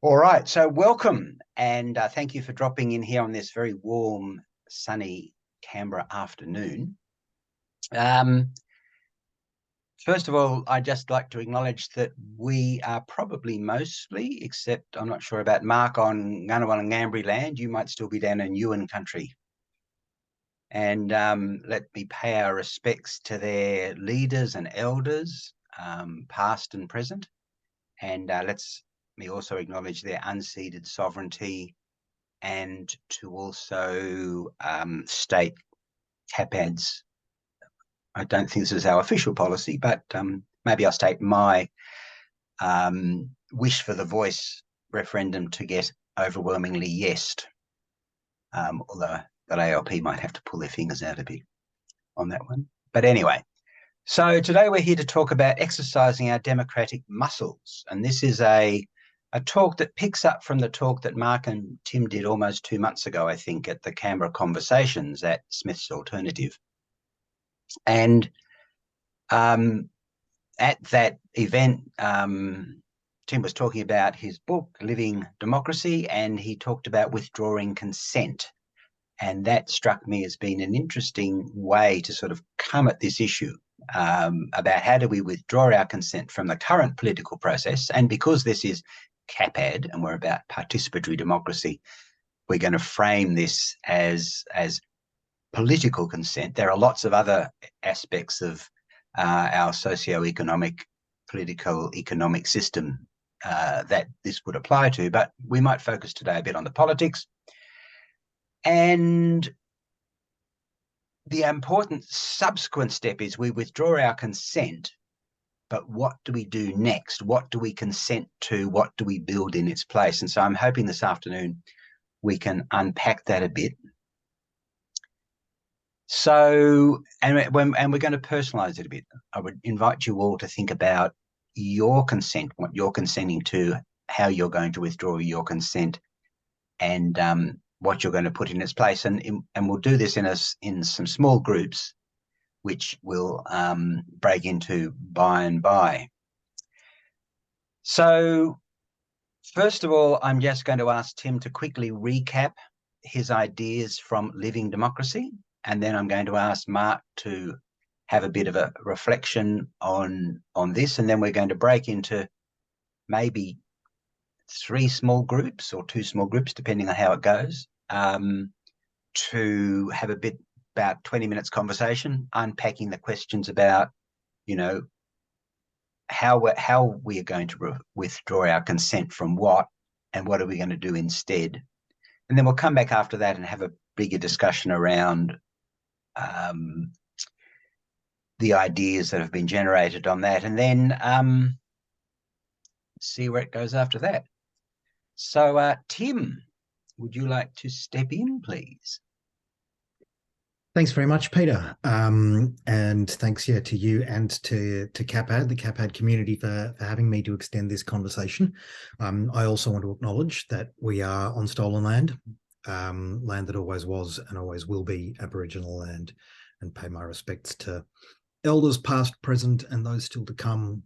All right, so welcome, and thank you for dropping in here on this very warm, sunny Canberra afternoon. First of all, I'd just like to acknowledge that we are probably mostly, except I'm not sure about Mark, on Ngunnawal and Ngambri land. You might still be down in Yuin country. And let me pay our respects to their leaders and elders, past and present. And let me also acknowledge their unceded sovereignty, and to also state CAPAD's, I don't think this is our official policy, but maybe I'll state my wish for the voice referendum to get overwhelmingly yesed, although that ALP might have to pull their fingers out a bit on that one. But anyway, so today we're here to talk about exercising our democratic muscles. And this is a talk that picks up from the talk that Mark and Tim did almost 2 months ago, I think, at the Canberra Conversations at Smith's Alternative. And at that event, Tim was talking about his book, Living Democracy, and he talked about withdrawing consent. And that struck me as being an interesting way to sort of come at this issue about how do we withdraw our consent from the current political process. And because this is CAPAD and we're about participatory democracy, we're going to frame this as political consent. There are lots of other aspects of our socio-economic, political, economic system that this would apply to, but we might focus today a bit on the politics. And the important subsequent step is we withdraw our consent, but what do we do next? What do we consent to? What do we build in its place? And so I'm hoping this afternoon we can unpack that a bit. So, and we're going to personalize it a bit. I would invite you all to think about your consent, what you're consenting to, how you're going to withdraw your consent, and what you're going to put in its place. And we'll do this in some small groups, which we'll break into by and by. So first of all, I'm just going to ask Tim to quickly recap his ideas from Living Democracy. And then I'm going to ask Mark to have a bit of a reflection on this. And then we're going to break into maybe 3 small groups or 2 small groups, depending on how it goes, to have a bit about 20 minutes conversation, unpacking the questions about, how we are going to withdraw our consent from what, and what are we going to do instead. And then we'll come back after that and have a bigger discussion around the ideas that have been generated on that, and then see where it goes after that. So, Tim, would you like to step in, please? Thanks very much, Peter. And thanks, to you and to CAPAD, the CAPAD community, for having me to extend this conversation. I also want to acknowledge that we are on stolen land, land that always was and always will be Aboriginal land, and pay my respects to elders past, present, and those still to come,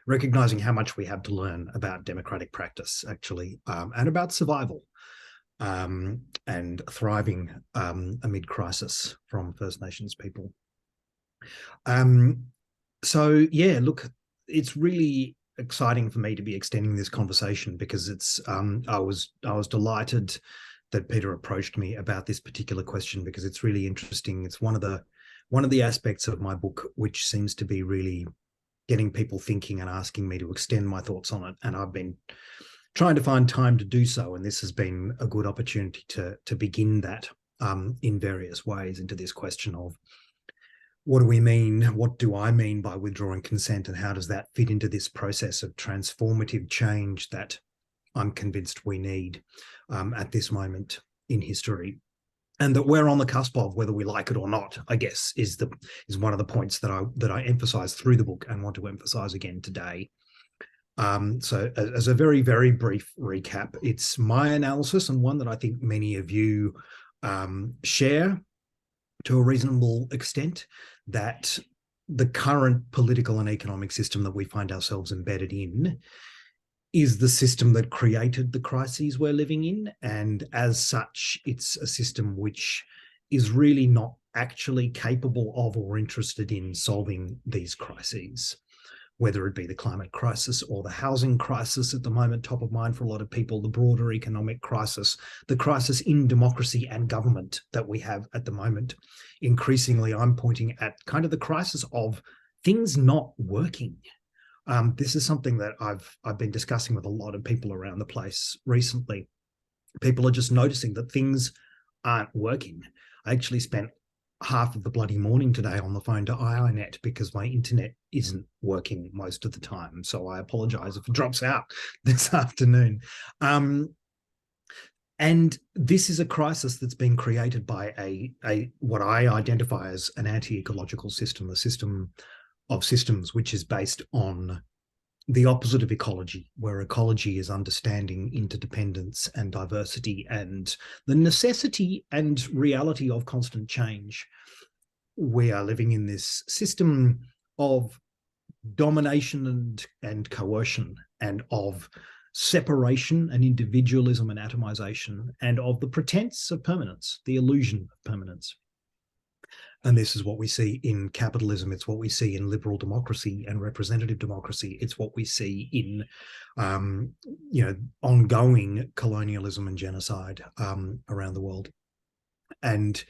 recognising how much we have to learn about democratic practice, actually, and about survival. And thriving amid crisis from First Nations people. So yeah, look, it's really exciting for me to be extending this conversation because it's I was delighted that Peter approached me about this particular question because it's really interesting. It's one of the aspects of my book which seems to be really getting people thinking and asking me to extend my thoughts on it, and I've been trying to find time to do so, and this has been a good opportunity to begin that in various ways into this question of what do we mean, what do I mean by withdrawing consent, and how does that fit into this process of transformative change that I'm convinced we need at this moment in history, and that we're on the cusp of, whether we like it or not, I guess, is one of the points that I emphasize through the book and want to emphasize again today. So as a very, very brief recap, it's my analysis, and one that I think many of you share to a reasonable extent, that the current political and economic system that we find ourselves embedded in is the system that created the crises we're living in. And as such, it's a system which is really not actually capable of or interested in solving these crises, whether it be the climate crisis or the housing crisis at the moment, top of mind for a lot of people, the broader economic crisis, the crisis in democracy and government that we have at the moment. Increasingly, I'm pointing at kind of the crisis of things not working. This is something that I've been discussing with a lot of people around the place recently. People are just noticing that things aren't working. I actually spent half of the bloody morning today on the phone to IINet because my internet isn't working most of the time. So I apologize if it drops out this afternoon. And this is a crisis that's been created by a what I identify as an anti-ecological system, a system of systems which is based on the opposite of ecology, where ecology is understanding interdependence and diversity and the necessity and reality of constant change. We are living in this system of domination and coercion, and of separation and individualism and atomization, and of the pretense of permanence, the illusion of permanence. And this is what we see in capitalism. It's what we see in liberal democracy and representative democracy. It's what we see in, ongoing colonialism and genocide around the world. And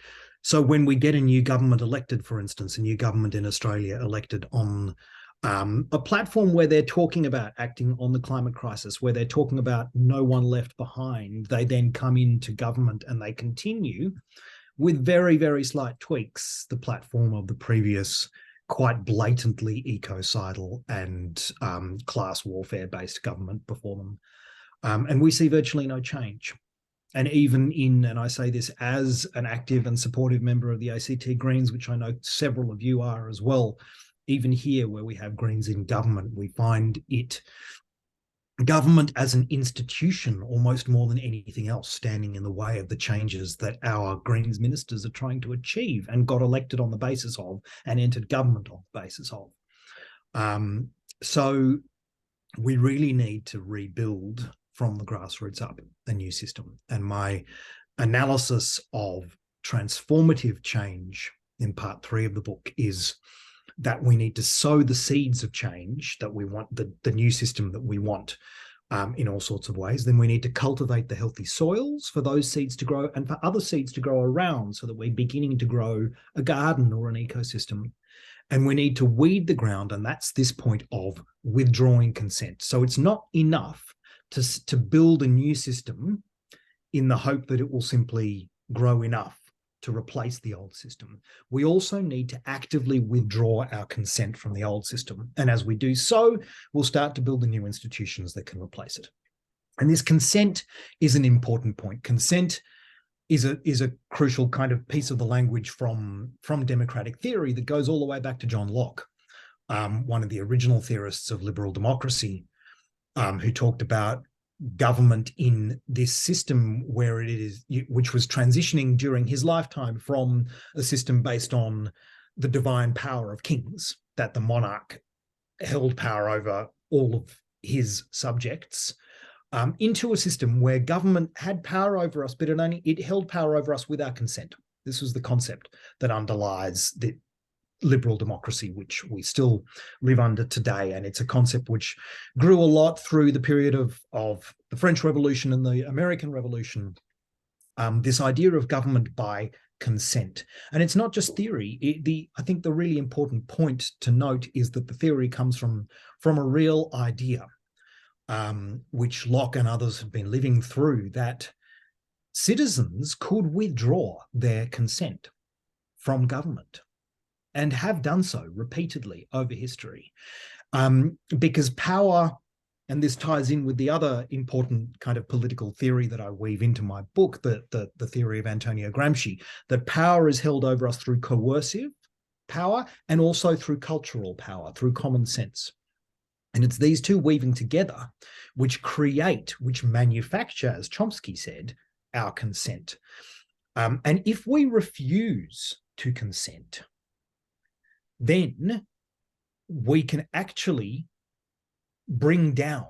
so when we get a new government elected, for instance, a new government in Australia elected on a platform where they're talking about acting on the climate crisis, where they're talking about no one left behind, they then come into government and they continue with very, very slight tweaks, the platform of the previous quite blatantly ecocidal and class warfare-based government before them. And we see virtually no change. And even and I say this as an active and supportive member of the ACT Greens, which I know several of you are as well, even here where we have Greens in government, we find government as an institution almost more than anything else standing in the way of the changes that our Greens ministers are trying to achieve and got elected on the basis of and entered government on the basis of. So we really need to rebuild from the grassroots up a new system. And my analysis of transformative change in part 3 of the book is that we need to sow the seeds of change that we want, the new system that we want, in all sorts of ways. Then we need to cultivate the healthy soils for those seeds to grow and for other seeds to grow around, so that we're beginning to grow a garden or an ecosystem. And we need to weed the ground, and that's this point of withdrawing consent. So it's not enough to build a new system in the hope that it will simply grow enough to replace the old system. We also need to actively withdraw our consent from the old system. And as we do so, we'll start to build the new institutions that can replace it. And this consent is an important point. Consent is a crucial kind of piece of the language from democratic theory that goes all the way back to John Locke, one of the original theorists of liberal democracy, who talked about government in this system where it is, which was transitioning during his lifetime from a system based on the divine power of kings, that the monarch held power over all of his subjects, into a system where government had power over us, but it held power over us with our consent. This was the concept that underlies the liberal democracy, which we still live under today. And it's a concept which grew a lot through the period of the French Revolution and the American Revolution, this idea of government by consent. And it's not just theory. I think the really important point to note is that the theory comes from a real idea, which Locke and others have been living through, that citizens could withdraw their consent from government, and have done so repeatedly over history, because power, and this ties in with the other important kind of political theory that I weave into my book, the theory of Antonio Gramsci, that power is held over us through coercive power and also through cultural power, through common sense. And it's these two weaving together which manufacture, as Chomsky said, our consent. And if we refuse to consent, then we can actually bring down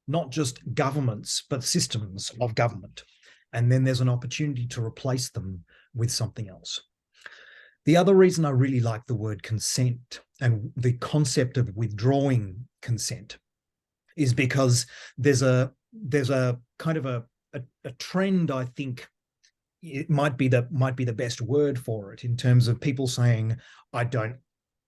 not just governments, but systems of government. And then there's an opportunity to replace them with something else. The other reason I really like the word consent and the concept of withdrawing consent is because there's a kind of a trend, I think it might be the best word for it, in terms of people saying, I don't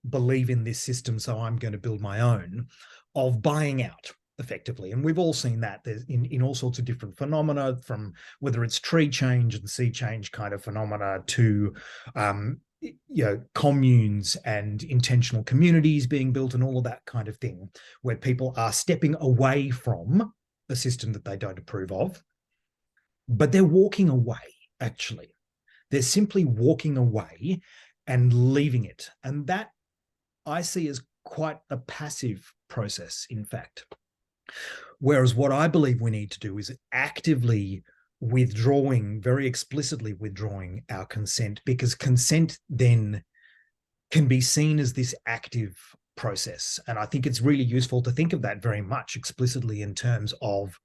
believe in this system, so I'm going to build my own, of buying out effectively. And we've all seen that there's in all sorts of different phenomena, from whether it's tree change and sea change kind of phenomena to communes and intentional communities being built and all of that kind of thing, where people are stepping away from a system that they don't approve of, but they're walking away. Actually, they're simply walking away and leaving it, and that I see as quite a passive process, in fact. Whereas what I believe we need to do is actively withdrawing, very explicitly withdrawing our consent, because consent then can be seen as this active process. And I think it's really useful to think of that very much explicitly in terms of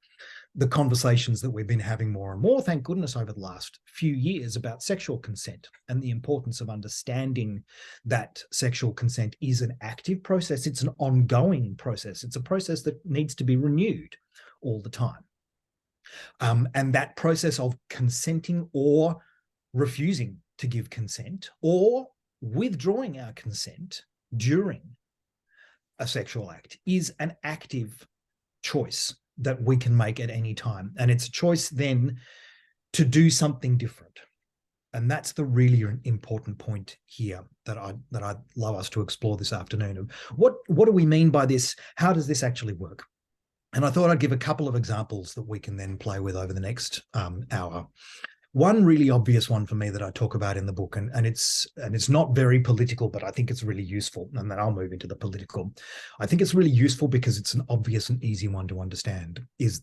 the conversations that we've been having more and more, thank goodness, over the last few years about sexual consent and the importance of understanding that sexual consent is an active process. It's an ongoing process. It's a process that needs to be renewed all the time. And that process of consenting or refusing to give consent or withdrawing our consent during a sexual act is an active choice that we can make at any time. And it's a choice then to do something different. And that's the really important point here that I'd love us to explore this afternoon. What do we mean by this? How does this actually work? And I thought I'd give a couple of examples that we can then play with over the next hour. One really obvious one for me that I talk about in the book, and it's not very political, but I think it's really useful, and then I'll move into the political. I think it's really useful because it's an obvious and easy one to understand, is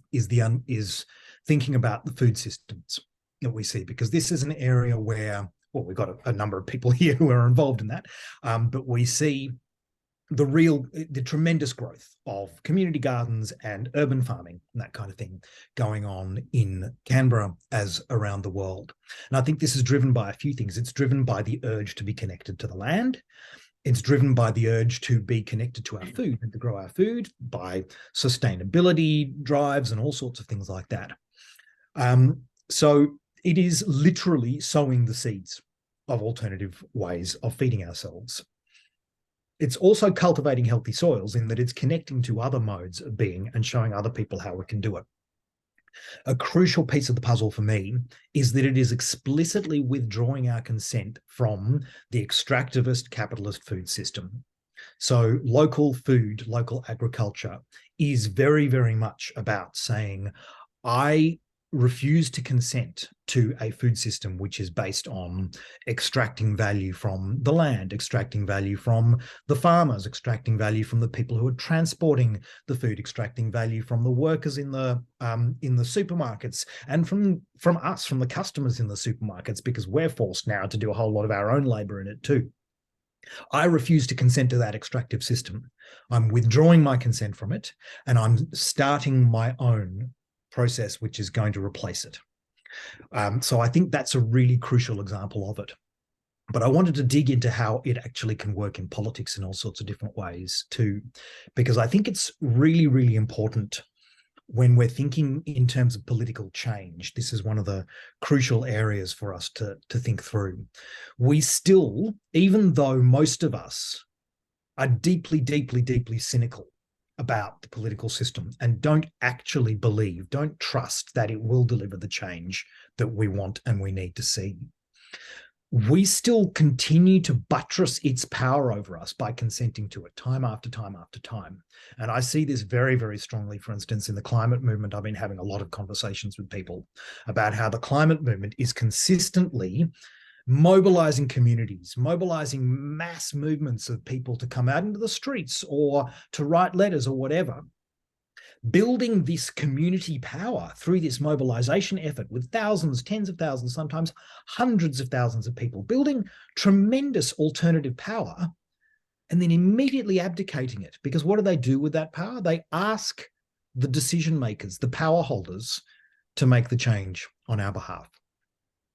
thinking about the food systems that we see, because this is an area where, well, we've got a number of people here who are involved in that, but we see the tremendous growth of community gardens and urban farming and that kind of thing going on in Canberra as around the world. And I think this is driven by a few things. It's driven by the urge to be connected to the land. It's driven by the urge to be connected to our food and to grow our food, by sustainability drives and all sorts of things like that. So it is literally sowing the seeds of alternative ways of feeding ourselves. It's also cultivating healthy soils, in that it's connecting to other modes of being and showing other people how we can do it. A crucial piece of the puzzle for me is that it is explicitly withdrawing our consent from the extractivist capitalist food system. So local food, local agriculture is very, very much about saying, I refuse to consent to a food system which is based on extracting value from the land, extracting value from the farmers, extracting value from the people who are transporting the food, extracting value from the workers in the supermarkets, and from us, from the customers in the supermarkets, because we're forced now to do a whole lot of our own labor in it too. I refuse to consent to that extractive system. I'm withdrawing my consent from it, and I'm starting my own process which is going to replace it. So I think that's a really crucial example of it. But I wanted to dig into how it actually can work in politics in all sorts of different ways too, because I think it's really, really important when we're thinking in terms of political change. This is one of the crucial areas for us to think through. We still, even though most of us are deeply, deeply, deeply cynical about the political system and don't actually believe, don't trust that it will deliver the change that we want and we need to see, we still continue to buttress its power over us by consenting to it time after time after time. And I see this very, very strongly, for instance, in the climate movement. I've been having a lot of conversations with people about how the climate movement is consistently mobilizing communities, mobilizing mass movements of people to come out into the streets or to write letters or whatever, building this community power through this mobilization effort with thousands, tens of thousands, sometimes hundreds of thousands of people, building tremendous alternative power. and then immediately abdicating it. Because what do they do with that power? They ask the decision makers, the power holders, to make the change on our behalf,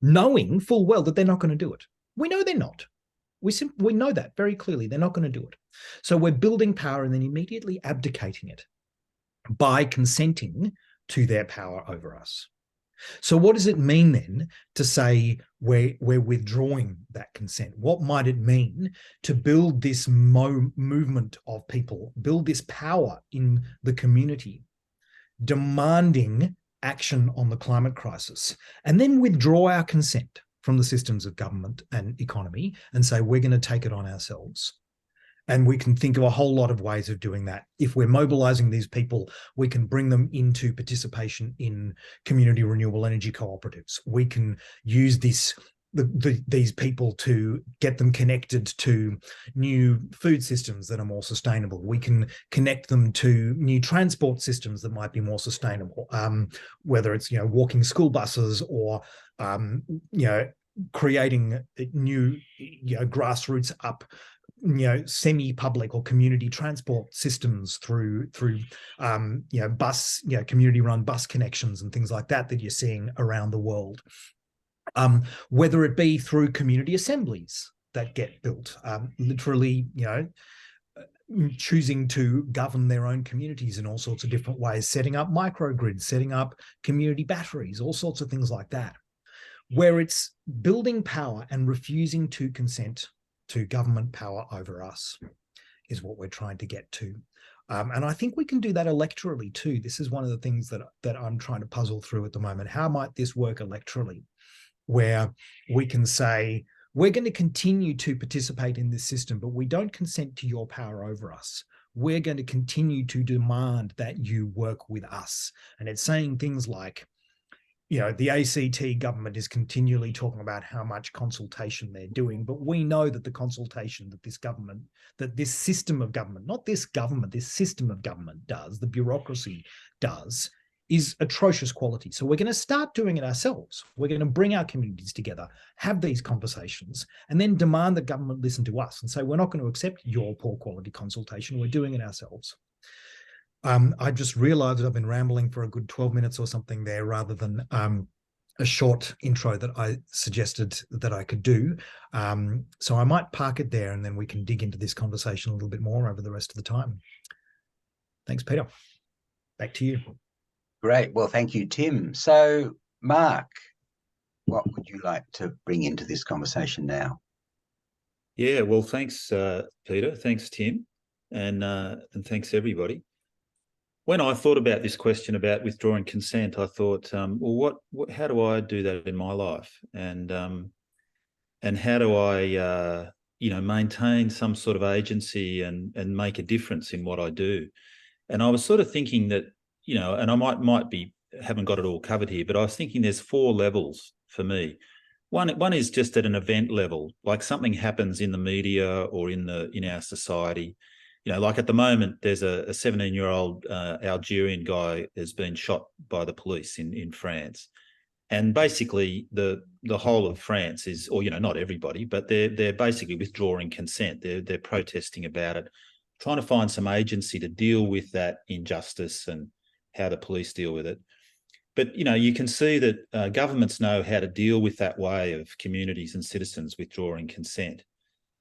knowing full well that they're not going to do it. We know they're not. We know that very clearly. They're not going to do it. So we're building power and then immediately abdicating it by consenting to their power over us. So what does it mean then to say we're withdrawing that consent? What might it mean to build this movement of people, build this power in the community, demanding action on the climate crisis, and then withdraw our consent from the systems of government and economy and say we're going to take it on ourselves? And we can think of a whole lot of ways of doing that. If we're mobilizing these people, we can bring them into participation in community renewable energy cooperatives. We can use these people to get them connected to new food systems that are more sustainable. We can connect them to new transport systems that might be more sustainable, whether it's walking school buses or creating new grassroots up semi-public or community transport systems through bus community-run bus connections and things like that you're seeing around the world. Whether it be through community assemblies that get built, literally, choosing to govern their own communities in all sorts of different ways, setting up microgrids, setting up community batteries, all sorts of things like that, where it's building power and refusing to consent to government power over us is what we're trying to get to. And I think we can do that electorally too. This is one of the things that I'm trying to puzzle through at the moment. How might this work electorally, where we can say, we're going to continue to participate in this system, but we don't consent to your power over us. We're going to continue to demand that you work with us. And it's saying things like, the ACT government is continually talking about how much consultation they're doing, but we know that the consultation that this system of government, not this government, this system of government does, the bureaucracy does, is atrocious quality. So we're going to start doing it ourselves. We're going to bring our communities together, have these conversations, and then demand that government listen to us and say, we're not going to accept your poor quality consultation. We're doing it ourselves. I just realized that I've been rambling for a good 12 minutes or something there rather than a short intro that I suggested that I could do. So I might park it there and then we can dig into this conversation a little bit more over the rest of the time. Thanks, Peter. Back to you. Great. Well, thank you, Tim. So, Mark, what would you like to bring into this conversation now? Yeah, well, thanks, Peter. Thanks, Tim. And thanks, everybody. When I thought about this question about withdrawing consent, I thought, well, how do I do that in my life? And how do I, maintain some sort of agency and make a difference in what I do? And I was sort of thinking that, and I might be haven't got it all covered here, but I was thinking there's 4 levels for me. One is just at an event level, like something happens in the media or in our society. Like at the moment, there's a 17-year-old Algerian guy has been shot by the police in France, and basically the whole of France is, or not everybody, but they're basically withdrawing consent. They're protesting about it, trying to find some agency to deal with that injustice and how the police deal with it. But you can see that governments know how to deal with that way of communities and citizens withdrawing consent.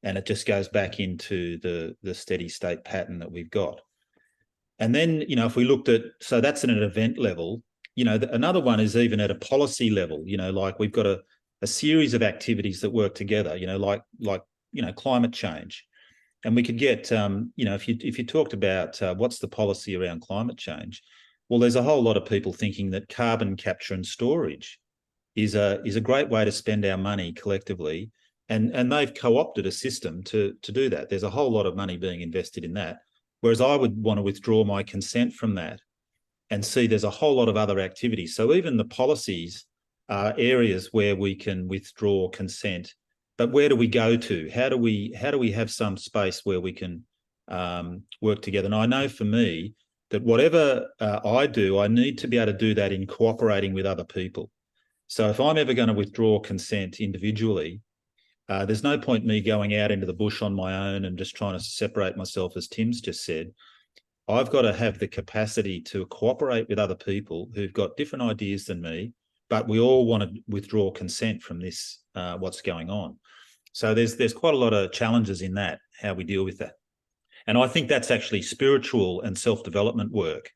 And it just goes back into the steady state pattern that we've got. And then, if we looked at, so that's at an event level, another one is even at a policy level, like we've got a series of activities that work together, like climate change. And we could get, if you talked about what's the policy around climate change, well, there's a whole lot of people thinking that carbon capture and storage is a great way to spend our money collectively. And they've co-opted a system to do that. There's a whole lot of money being invested in that. Whereas I would want to withdraw my consent from that and see there's a whole lot of other activities. So even the policies are areas where we can withdraw consent, but where do we go to? How do we have some space where we can work together? And I know for me that whatever I do, I need to be able to do that in cooperating with other people. So if I'm ever going to withdraw consent individually, There's no point me going out into the bush on my own and just trying to separate myself, as Tim's just said. I've got to have the capacity to cooperate with other people who've got different ideas than me, but we all want to withdraw consent from this, what's going on. So there's quite a lot of challenges in that, how we deal with that. And I think that's actually spiritual and self-development work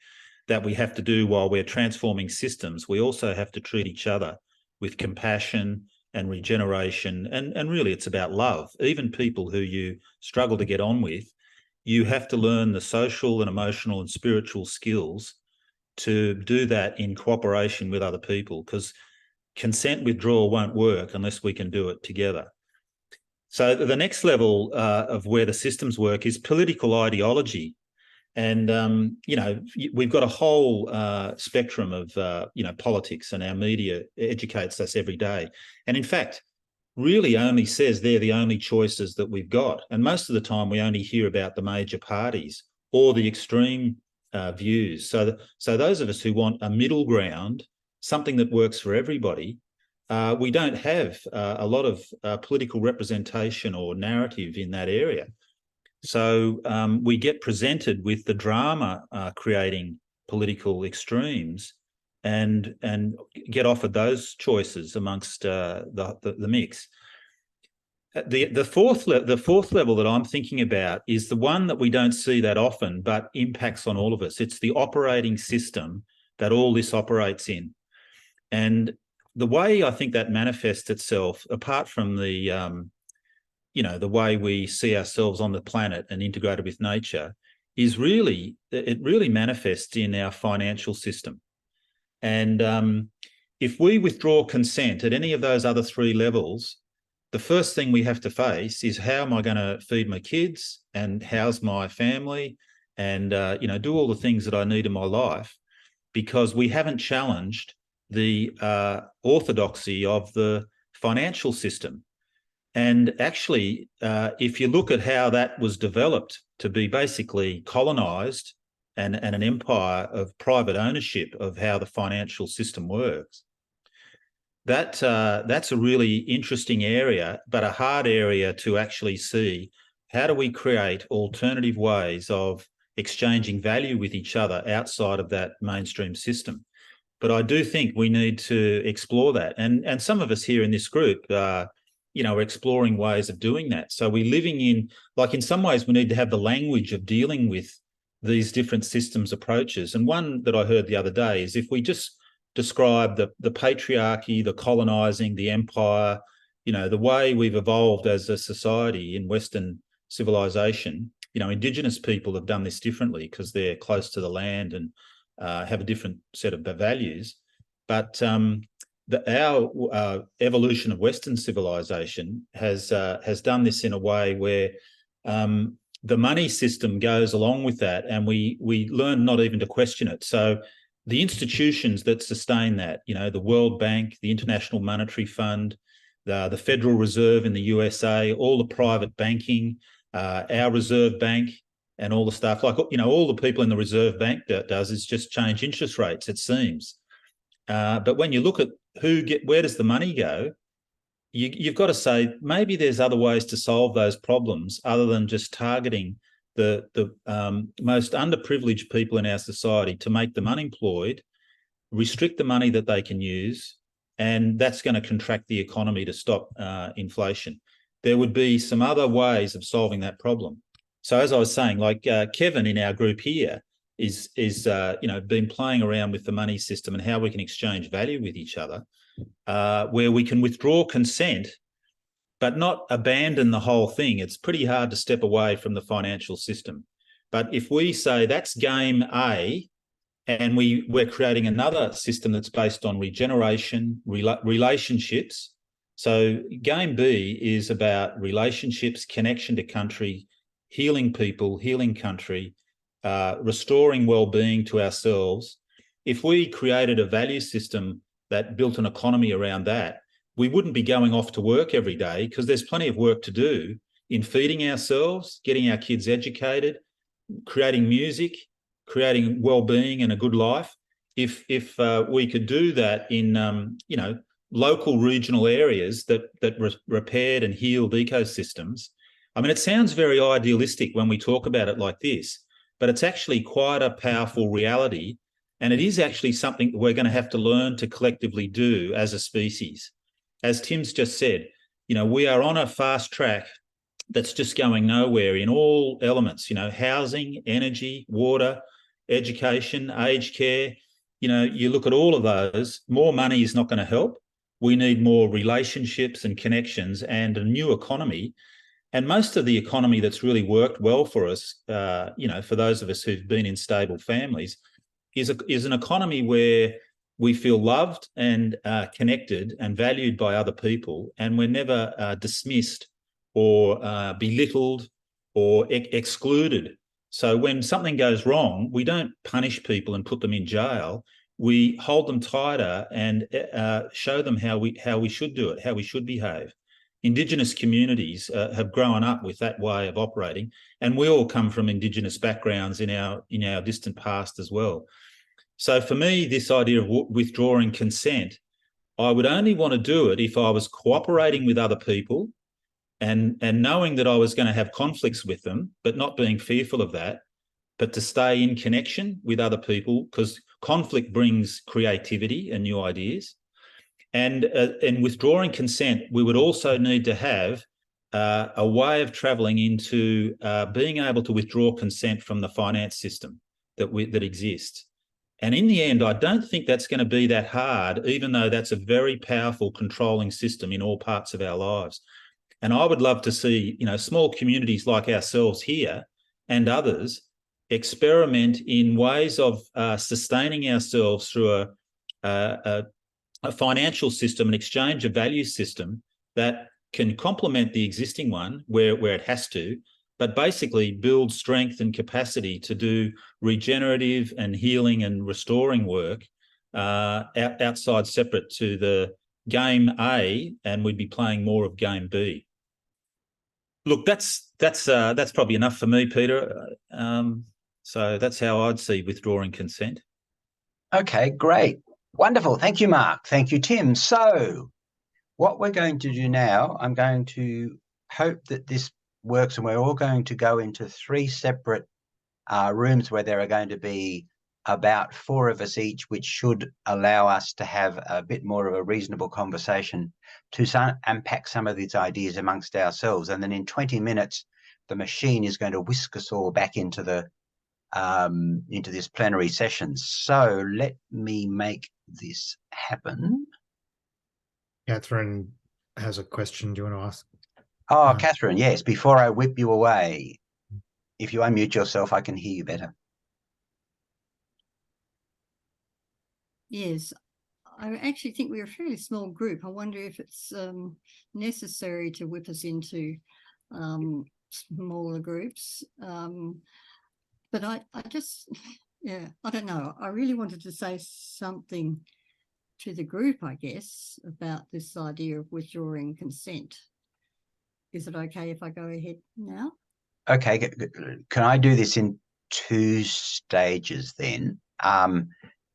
that we have to do while we're transforming systems. We also have to treat each other with compassion and regeneration. And really, it's about love. Even people who you struggle to get on with, you have to learn the social and emotional and spiritual skills to do that in cooperation with other people, because consent withdrawal won't work unless we can do it together. So the next level of where the systems work is political ideology. And, we've got a whole spectrum of, politics, and our media educates us every day. And in fact, really only says they're the only choices that we've got. And most of the time we only hear about the major parties or the extreme views. So those of us who want a middle ground, something that works for everybody, we don't have a lot of political representation or narrative in that area. So we get presented with the drama creating political extremes and get offered those choices amongst the mix. The fourth level that I'm thinking about is the one that we don't see that often, but impacts on all of us. It's the operating system that all this operates in. And the way I think that manifests itself, apart from the way we see ourselves on the planet and integrated with nature, is it really manifests in our financial system. And if we withdraw consent at any of those other three levels, the first thing we have to face is, how am I going to feed my kids and house my family and, do all the things that I need in my life, because we haven't challenged the orthodoxy of the financial system. And actually, if you look at how that was developed to be basically colonised and an empire of private ownership of how the financial system works, that's a really interesting area, but a hard area to actually see. How do we create alternative ways of exchanging value with each other outside of that mainstream system? But I do think we need to explore that. And some of us here in this group are exploring ways of doing that. So we're living in some ways, we need to have the language of dealing with these different systems approaches. And one that I heard the other day is, if we just describe the patriarchy, the colonizing, the empire, the way we've evolved as a society in Western civilization, Indigenous people have done this differently because they're close to the land and have a different set of values. But our evolution of Western civilization has done this in a way where the money system goes along with that, and we learn not even to question it. So the institutions that sustain that, the World Bank, the International Monetary Fund, the Federal Reserve in the USA, all the private banking, our Reserve Bank, and all the stuff, all the people in the Reserve Bank does is just change interest rates, it seems. But when you look at where does the money go, you've got to say, maybe there's other ways to solve those problems other than just targeting the most underprivileged people in our society to make them unemployed, restrict the money that they can use, and that's going to contract the economy to stop inflation. There would be some other ways of solving that problem. So as I was saying, Kevin in our group here is been playing around with the money system and how we can exchange value with each other, where we can withdraw consent but not abandon the whole thing. It's pretty hard to step away from the financial system. But if we say that's game A, and we're creating another system that's based on regeneration, relationships. So game B is about relationships, connection to country, healing people, healing country, restoring well-being to ourselves. If we created a value system that built an economy around that, we wouldn't be going off to work every day, because there's plenty of work to do in feeding ourselves, getting our kids educated, creating music, creating well-being and a good life. If we could do that in local regional areas that repaired and healed ecosystems. I mean, it sounds very idealistic when we talk about it like this, but it's actually quite a powerful reality. And it is actually something that we're going to have to learn to collectively do as a species. As Tim's just said, we are on a fast track that's just going nowhere in all elements, housing, energy, water, education, aged care. You look at all of those, more money is not going to help. We need more relationships and connections and a new economy. And most of the economy that's really worked well for us, for those of us who've been in stable families, is an economy where we feel loved and connected and valued by other people, and we're never dismissed or belittled or excluded. So when something goes wrong, we don't punish people and put them in jail. We hold them tighter and show them how we should do it, how we should behave. Indigenous communities have grown up with that way of operating, and we all come from Indigenous backgrounds in our distant past as well. So for me, this idea of withdrawing consent, I would only want to do it if I was cooperating with other people and knowing that I was going to have conflicts with them, but not being fearful of that, but to stay in connection with other people, because conflict brings creativity and new ideas. And withdrawing consent, we would also need to have a way of travelling into being able to withdraw consent from the finance system that exists. And in the end, I don't think that's going to be that hard, even though that's a very powerful controlling system in all parts of our lives. And I would love to see, small communities like ourselves here and others experiment in ways of sustaining ourselves through a financial system, an exchange of value system that can complement the existing one where it has to, but basically build strength and capacity to do regenerative and healing and restoring work outside, separate to the game A, and we'd be playing more of game B. Look, that's probably enough for me, Peter. So that's how I'd see withdrawing consent. Okay, great. Wonderful. Thank you, Mark. Thank you, Tim. So what we're going to do now, I'm going to hope that this works, and we're all going to go into 3 separate rooms where there are going to be about 4 of us each, which should allow us to have a bit more of a reasonable conversation to unpack some of these ideas amongst ourselves. And then in 20 minutes, the machine is going to whisk us all back into this plenary session. So let me make this happen. Catherine has a question. Do you want to ask? Oh, Catherine, yes, before I whip you away, if you unmute yourself, I can hear you better. Yes, I actually think we're a fairly small group. I wonder if it's necessary to whip us into smaller groups. But I just, I don't know. I really wanted to say something to the group, I guess, about this idea of withdrawing consent. Is it okay if I go ahead now? Okay, can I do this in 2 stages then?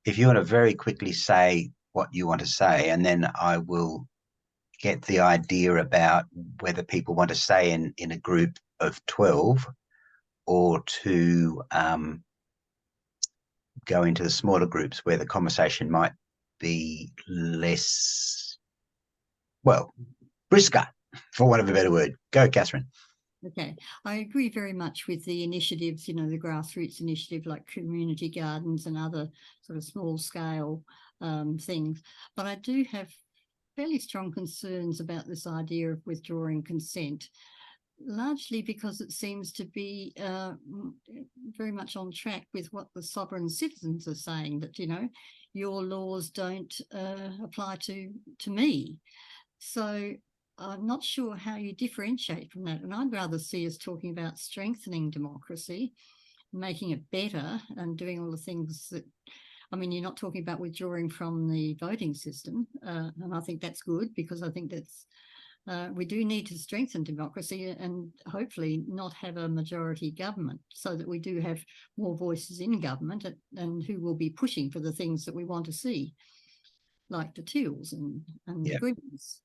If you want to very quickly say what you want to say, and then I will get the idea about whether people want to stay in a group of 12 or to go into the smaller groups where the conversation might be less, brisker, for want of a better word. Go, Catherine. Okay, I agree very much with the initiatives, the grassroots initiative like community gardens and other sort of small scale things. But I do have fairly strong concerns about this idea of withdrawing consent, largely because it seems to be very much on track with what the sovereign citizens are saying, that, your laws don't apply to me. So I'm not sure how you differentiate from that. And I'd rather see us talking about strengthening democracy, making it better, and doing all the things that, you're not talking about withdrawing from the voting system. And I think that's good, because I think that's, we do need to strengthen democracy and hopefully not have a majority government, so that we do have more voices in government and who will be pushing for the things that we want to see. like the teals and the Yep. greens.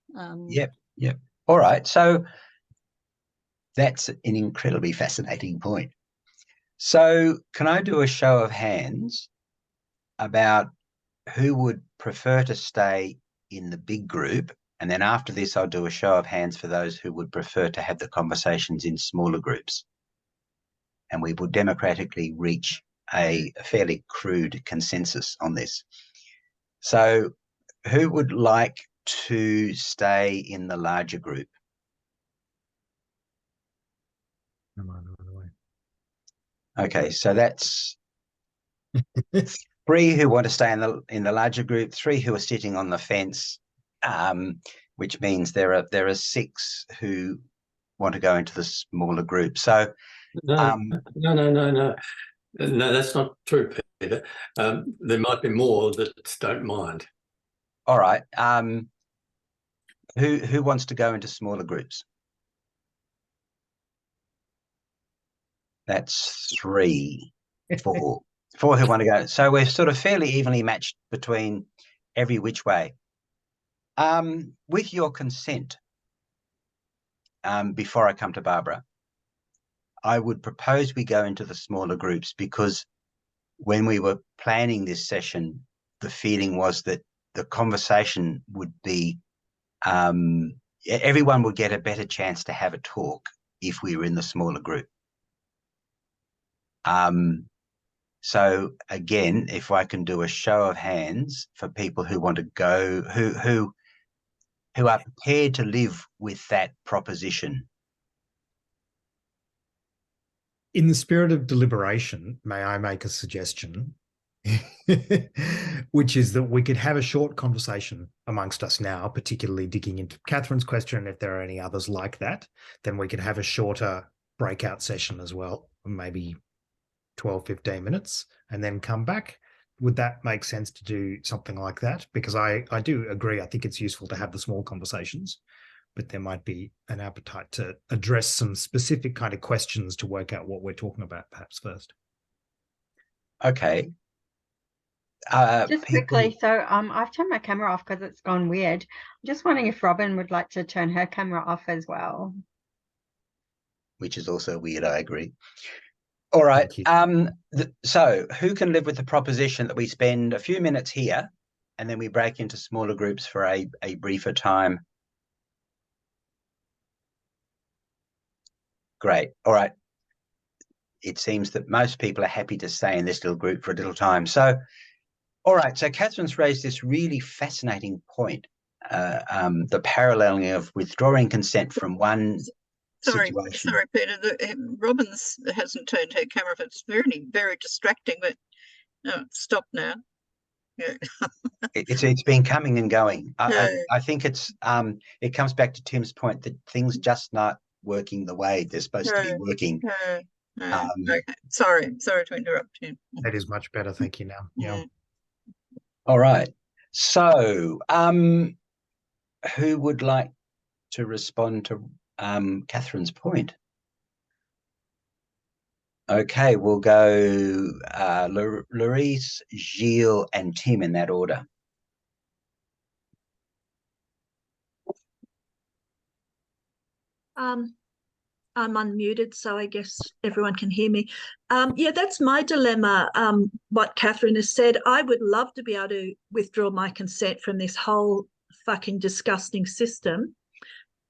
Yep. All right. So that's an incredibly fascinating point. So can I do a show of hands about who would prefer to stay in the big group? And then after this, I'll do a show of hands for those who would prefer to have the conversations in smaller groups. And we will democratically reach a fairly crude consensus on this. So who would like to stay in the larger group? Okay, so that's 3 who want to stay in the larger group, 3 who are sitting on the fence, which means there are 6 who want to go into the smaller group. So no, that's not true, Peter. There might be more that don't mind. all right, who wants to go into smaller groups? That's 3, 4. 4 who want to go. So we're sort of fairly evenly matched between every which way. With your consent, before I come to Barbara, I would propose we go into the smaller groups, because when we were planning this session, the feeling was that the conversation would be, everyone would get a better chance to have a talk if we were in the smaller group. So again, if I can do a show of hands for people who want to go, who are prepared to live with that proposition. In the spirit of deliberation, may I make a suggestion? Which is that we could have a short conversation amongst us now, particularly digging into Catherine's question. If there are any others like that, then we could have a shorter breakout session as well, maybe 12, 15 minutes, and then come back. Would that make sense to do something like that? Because I do agree. I think it's useful to have the small conversations, but there might be an appetite to address some specific kind of questions to work out what we're talking about perhaps first. Okay. Just quickly, so I've turned my camera off because it's gone weird. I'm just wondering if Robin would like to turn her camera off as well. Which is also weird, I agree. All right. So who can live with the proposition that we spend a few minutes here and then we break into smaller groups for a briefer time? Great. All right. It seems that most people are happy to stay in this little group for a little time. So, all right. So Catherine's raised this really fascinating point, the paralleling of withdrawing consent from one situation. Sorry, Peter. Robin's hasn't turned her camera off. It's very, very distracting, but no, stop now. Yeah. It's been coming and going. I think it's it comes back to Tim's point that things just not working the way they're supposed to be working. Okay. Sorry to interrupt you. That is much better. Thank you now. Yeah. All right. So who would like to respond to Catherine's point? Okay, we'll go Louise, Gilles, and Tim in that order. I'm unmuted, so I guess everyone can hear me. Yeah, that's my dilemma, what Catherine has said. I would love to be able to withdraw my consent from this whole fucking disgusting system.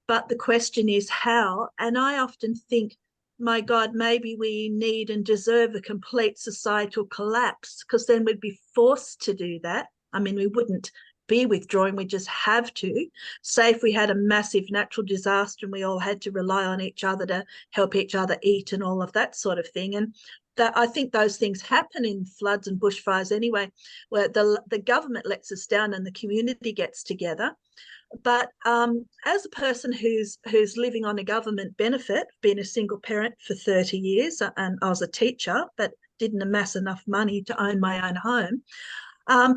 But the question is how? And I often think, my God, maybe we need and deserve a complete societal collapse, because then we'd be forced to do that. I mean, we wouldn't be withdrawing, we just have to. Say if we had a massive natural disaster and we all had to rely on each other to help each other eat and all of that sort of thing. And that, I think those things happen in floods and bushfires anyway, where the government lets us down and the community gets together. But as a person who's living on a government benefit, being a single parent for 30 years, and I was a teacher, but didn't amass enough money to own my own home,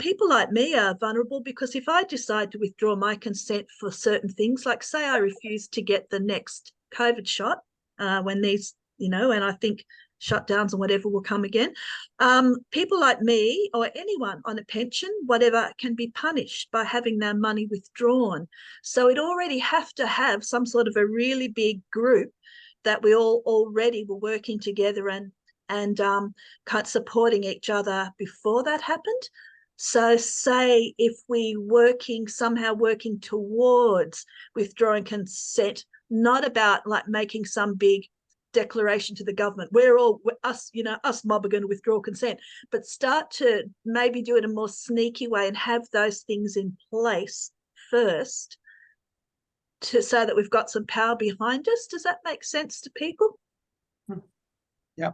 people like me are vulnerable, because if I decide to withdraw my consent for certain things, like say I refuse to get the next COVID shot when these, and I think shutdowns and whatever will come again. People like me or anyone on a pension, whatever, can be punished by having their money withdrawn. So it already have to have some sort of a really big group that we all already were working together and kind of supporting each other before that happened. So say if we somehow working towards withdrawing consent, not about like making some big declaration to the government, us mob are going to withdraw consent, but start to maybe do it in a more sneaky way and have those things in place first so that we've got some power behind us. Does that make sense to people? Yeah.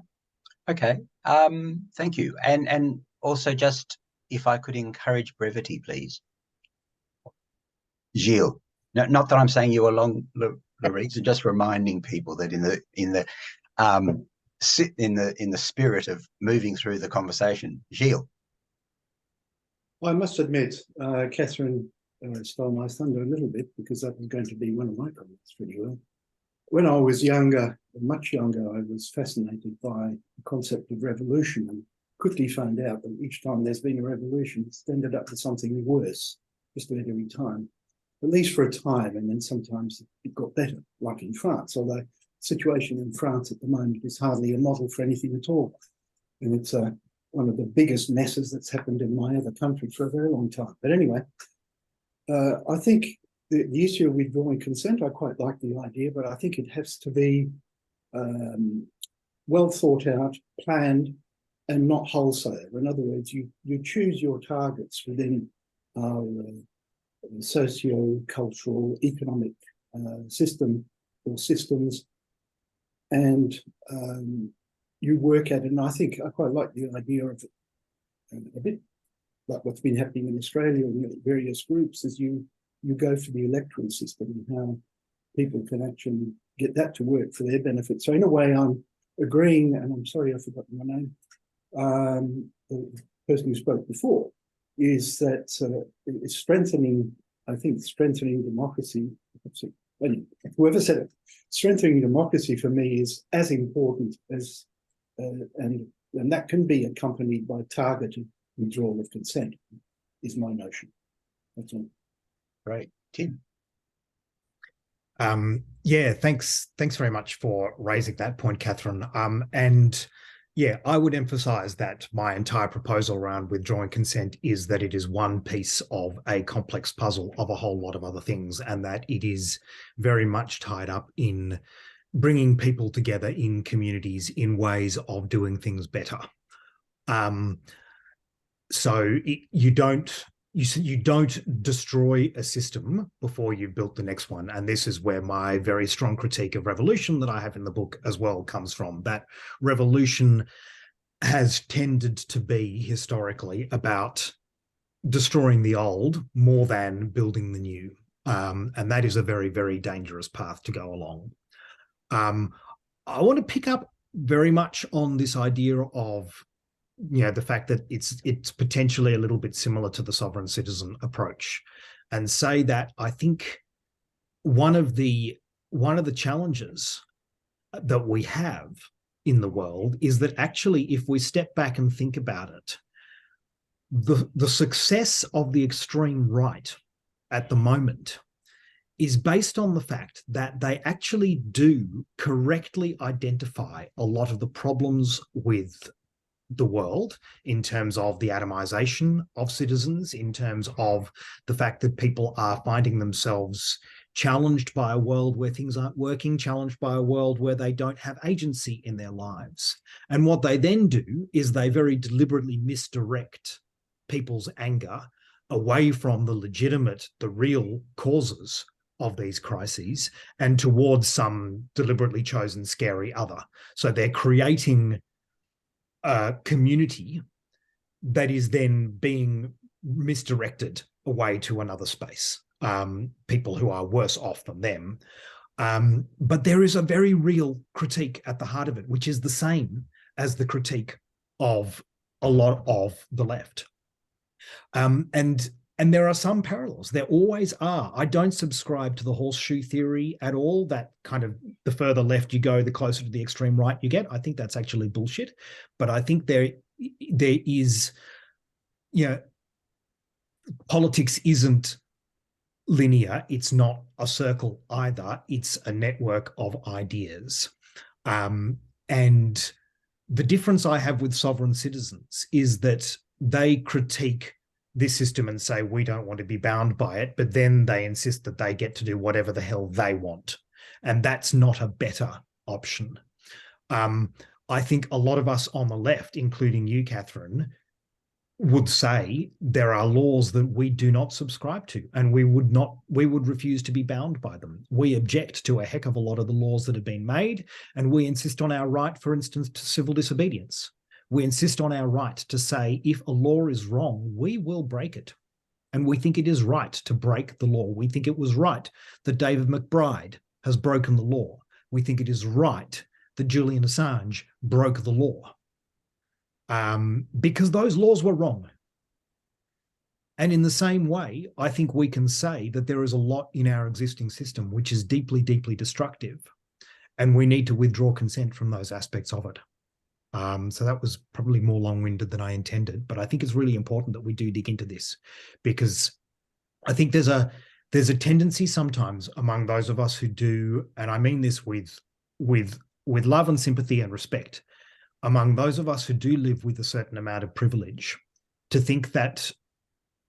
Okay. Thank you. And also, just if I could encourage brevity, please. Gilles. No, not that I'm saying you are long, Louise, just reminding people that in the spirit of moving through the conversation. Gilles. Well, I must admit, Catherine stole my thunder a little bit, because that was going to be one of my comments pretty well. When I was younger, much younger, I was fascinated by the concept of revolution, and quickly found out that each time there's been a revolution, it's ended up with something worse, just about every time, at least for a time, and then sometimes it got better, like in France, although the situation in France at the moment is hardly a model for anything at all. And it's one of the biggest messes that's happened in my other country for a very long time. But anyway, I think the issue of withdrawing consent, I quite like the idea, but I think it has to be well thought out, planned, and not wholesale. In other words, you choose your targets within our socio-cultural, economic system or systems, and you work at it. And I think I quite like the idea of a bit like what's been happening in Australia and various groups, is you go for the electoral system and how people can actually get that to work for their benefit. So in a way, I'm agreeing, and I'm sorry I've forgotten your name, the person who spoke before, is that it's strengthening, I think, strengthening democracy. Whoever said it, strengthening democracy for me is as important as, and that can be accompanied by targeted withdrawal of consent, is my notion. That's all. Great. Tim. Yeah, thanks very much for raising that point, Catherine. And yeah, I would emphasize that my entire proposal around withdrawing consent is that it is one piece of a complex puzzle of a whole lot of other things, and that it is very much tied up in bringing people together in communities in ways of doing things better. So you don't destroy a system before you've built the next one. And this is where my very strong critique of revolution that I have in the book as well comes from. That revolution has tended to be historically about destroying the old more than building the new. And that is a very, very dangerous path to go along. I want to pick up very much on this idea of, you know, the fact that it's potentially a little bit similar to the sovereign citizen approach, and say that I think one of the challenges that we have in the world is that actually, if we step back and think about it, the success of the extreme right at the moment is based on the fact that they actually do correctly identify a lot of the problems with the world, in terms of the atomization of citizens, in terms of the fact that people are finding themselves challenged by a world where things aren't working, challenged by a world where they don't have agency in their lives. And what they then do is they very deliberately misdirect people's anger away from the legitimate, the real causes of these crises and towards some deliberately chosen scary other. So they're creating a community that is then being misdirected away to another space, people who are worse off than them. But there is a very real critique at the heart of it, which is the same as the critique of a lot of the left. And And there are some parallels. There always are. I don't subscribe to the horseshoe theory at all, that kind of the further left you go, the closer to the extreme right you get. I think that's actually bullshit. But I think there is, politics isn't linear. It's not a circle either. It's a network of ideas. And the difference I have with sovereign citizens is that they critique this system and say, we don't want to be bound by it, but then they insist that they get to do whatever the hell they want. And that's not a better option. I think a lot of us on the left, including you, Catherine, would say there are laws that we do not subscribe to, and we would refuse to be bound by them. We object to a heck of a lot of the laws that have been made, and we insist on our right, for instance, to civil disobedience. We insist on our right to say, if a law is wrong, we will break it. And we think it is right to break the law. We think it was right that David McBride has broken the law. We think it is right that Julian Assange broke the law. Because those laws were wrong. And in the same way, I think we can say that there is a lot in our existing system which is deeply, deeply destructive, and we need to withdraw consent from those aspects of it. So that was probably more long-winded than I intended, but I think it's really important that we do dig into this, because I think there's a tendency sometimes among those of us who do, and I mean this with love and sympathy and respect, among those of us who do live with a certain amount of privilege, to think that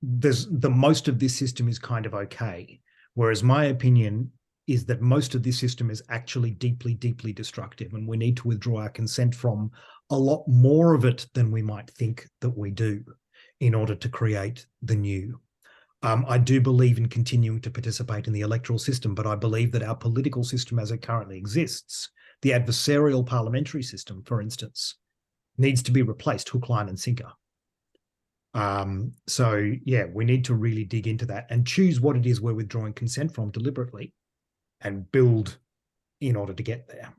the most of this system is kind of okay, whereas my opinion is that most of this system is actually deeply, deeply destructive, and we need to withdraw our consent from a lot more of it than we might think that we do in order to create the new. I do believe in continuing to participate in the electoral system, but I believe that our political system as it currently exists, the adversarial parliamentary system, for instance, needs to be replaced hook, line, and sinker. So, yeah, we need to really dig into that and choose what it is we're withdrawing consent from deliberately and build in order to get there.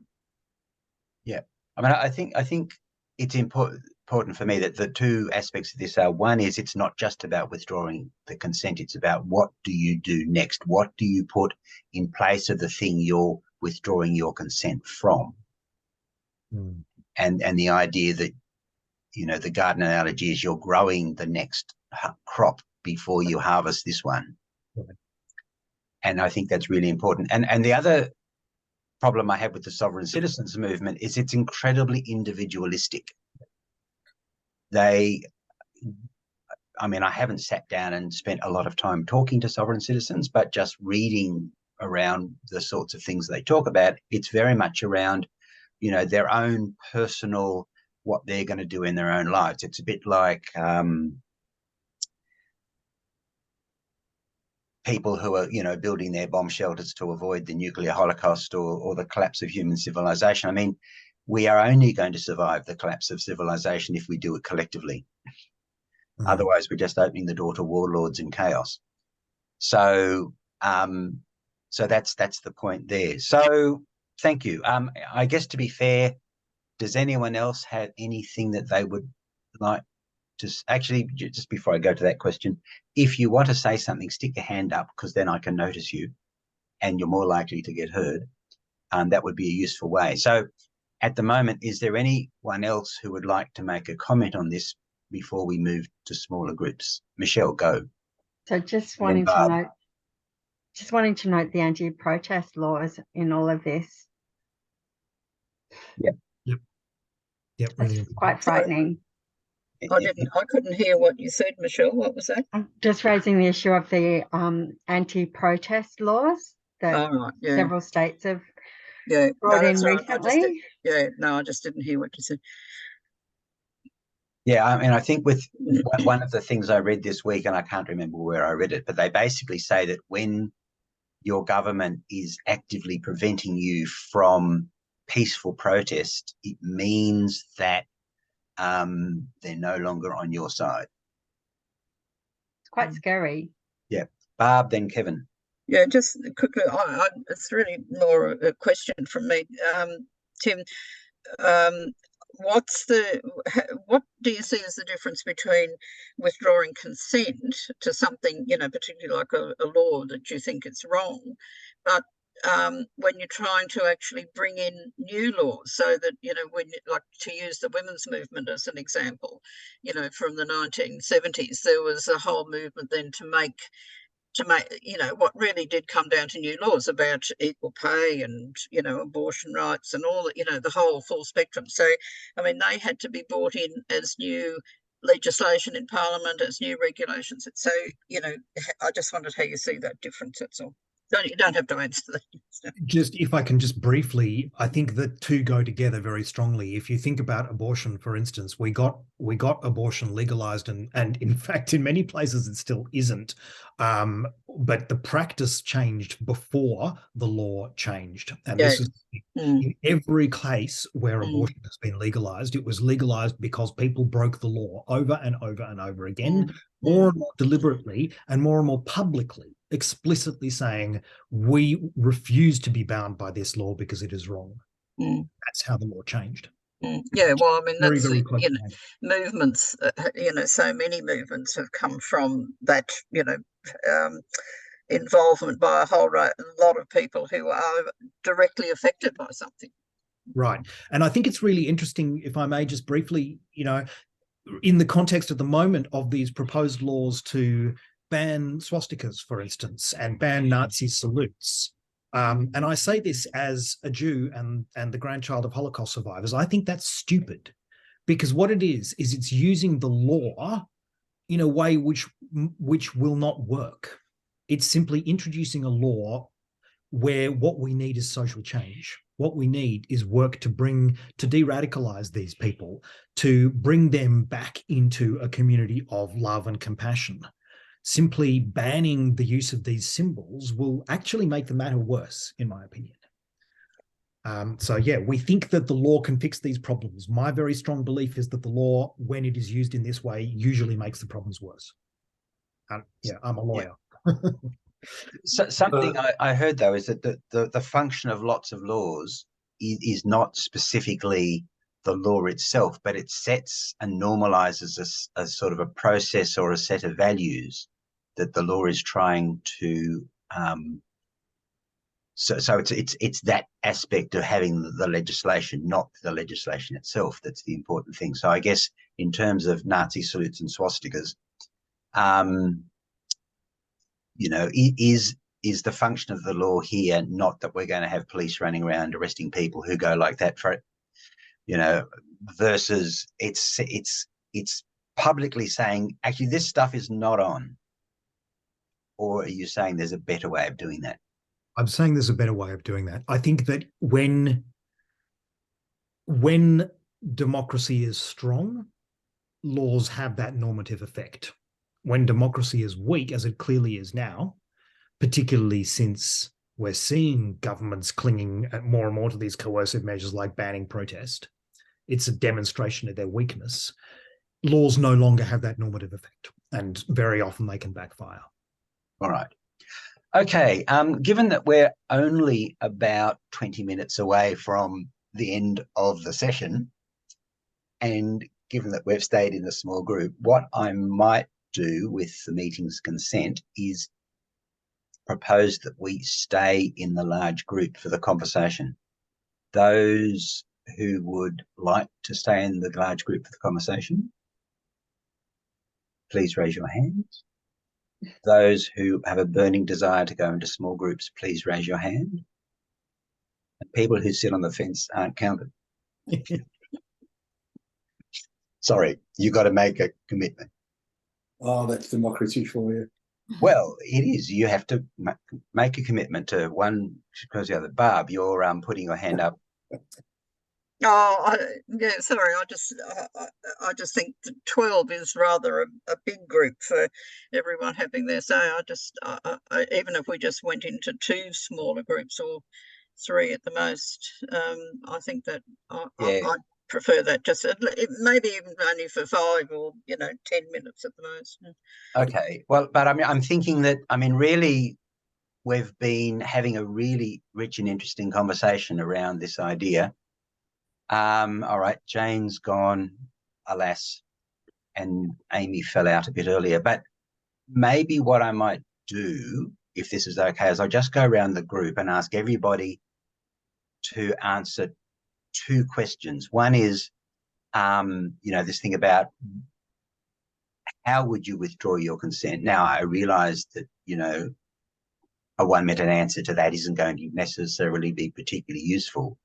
Yeah. I mean, I think it's important for me that the two aspects of this are, one is it's not just about withdrawing the consent, it's about what do you do next? What do you put in place of the thing you're withdrawing your consent from? And the idea that, the garden analogy is you're growing the next crop before you harvest this one. Right. And I think that's really important. And the other problem I have with the sovereign citizens movement is it's incredibly individualistic. I haven't sat down and spent a lot of time talking to sovereign citizens, but just reading around the sorts of things they talk about, it's very much around, their own personal, what they're going to do in their own lives. It's a bit like people who are, building their bomb shelters to avoid the nuclear holocaust or the collapse of human civilization. I mean, we are only going to survive the collapse of civilization if we do it collectively. Otherwise, we're just opening the door to warlords and chaos. So, so that's the point there. So, thank you. I guess, to be fair, does anyone else have anything that they would like to actually, just before I go to that question, if you want to say something, stick your hand up, because then I can notice you and you're more likely to get heard. That would be a useful way. So at the moment, is there anyone else who would like to make a comment on this before we move to smaller groups? Michelle, go. So just wanting to note the anti-protest laws in all of this. Yep. Really it's quite frightening. I couldn't hear what you said, Michelle. What was that? I'm just raising the issue of the anti-protest laws that several states have brought in recently. I just didn't hear what you said. Yeah, I mean, I think with one of the things I read this week, and I can't remember where I read it, but they basically say that when your government is actively preventing you from peaceful protest, it means that they're no longer on your side. It's quite scary. Yeah. Barb, then Kevin. Yeah, just quickly, it's really more a question from me. Tim, what do you see as the difference between withdrawing consent to something, particularly like a law that you think it's wrong, but when you're trying to actually bring in new laws, so that, like, to use the women's movement as an example, from the 1970s, there was a whole movement then to make, what really did come down to new laws about equal pay and, abortion rights and all, the whole full spectrum. So, I mean, they had to be brought in as new legislation in Parliament, as new regulations. So, I just wondered how you see that difference, that's all. You don't have to answer that. Just, if I can just briefly, I think the two go together very strongly. If you think about abortion, for instance, we got abortion legalized, and in fact, in many places it still isn't. But the practice changed before the law changed. And this is in every case where abortion has been legalized, it was legalized because people broke the law over and over and over again, more and more deliberately and more publicly, explicitly saying, we refuse to be bound by this law because it is wrong. That's how the law changed. Yeah, well, I mean, that's very close movements, so many movements have come from that, involvement by a lot of people who are directly affected by something. Right. And I think it's really interesting, if I may just briefly, in the context at the moment of these proposed laws to ban swastikas, for instance, and ban Nazi salutes. And I say this as a Jew and the grandchild of Holocaust survivors. I think that's stupid, because what it is it's using the law in a way which will not work. It's simply introducing a law where what we need is social change. What we need is work to de-radicalize these people, to bring them back into a community of love and compassion. Simply banning the use of these symbols will actually make the matter worse, in my opinion. So yeah, we think that the law can fix these problems. My very strong belief is that the law, when it is used in this way, usually makes the problems worse. Yeah, I'm a lawyer. Yeah. So something I heard, though, is that the function of lots of laws is not specifically the law itself, but it sets and normalizes a sort of a process or a set of values that the law is trying to. So it's that aspect of having the legislation, not the legislation itself, that's the important thing. So I guess in terms of Nazi salutes and swastikas, is the function of the law here not that we're going to have police running around arresting people who go like that for it, versus it's publicly saying, actually, this stuff is not on? Or are you saying there's a better way of doing that? I'm saying there's a better way of doing that. I think that when democracy is strong, laws have that normative effect. When democracy is weak, as it clearly is now, particularly since we're seeing governments clinging more and more to these coercive measures like banning protest, it's a demonstration of their weakness. Laws no longer have that normative effect, and very often they can backfire. All right. Okay. Given that we're only about 20 minutes away from the end of the session, and given that we've stayed in a small group, what I might do with the meeting's consent is propose that we stay in the large group for the conversation. Those who would like to stay in the large group for the conversation, please raise your hands. Those who have a burning desire to go into small groups, please raise your hand. And people who sit on the fence aren't counted. Sorry, you got to make a commitment. Oh, that's democracy for you. Well, it is. You have to make a commitment to one because the other. Barb, you're putting your hand up. Oh, yeah. Sorry, I just think that 12 is rather a big group for everyone having their say. Even if we just went into 2 smaller groups or 3 at the most, I think that I prefer that. Just maybe even only for 5 or 10 minutes at the most. Okay. Well, but I'm thinking that really we've been having a really rich and interesting conversation around this idea. All right, Jane's gone, alas, and Amy fell out a bit earlier. But maybe what I might do, if this is okay, is I'll just go around the group and ask everybody to answer 2 questions. One is, this thing about how would you withdraw your consent? Now, I realise that, a 1-minute answer to that isn't going to necessarily be particularly useful,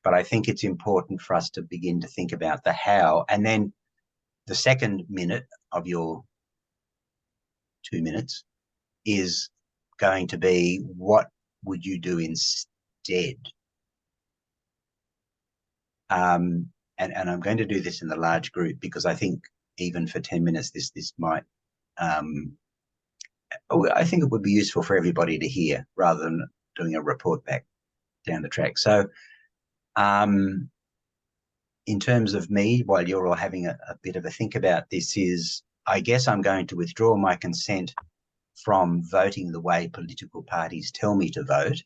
but I think it's important for us to begin to think about the how. And then the second minute of your 2 minutes is going to be, what would you do instead? And I'm going to do this in the large group because I think even for 10 minutes, this might, I think it would be useful for everybody to hear rather than doing a report back down the track. So in terms of me, while you're all having a bit of a think about this, is I guess I'm going to withdraw my consent from voting the way political parties tell me to vote,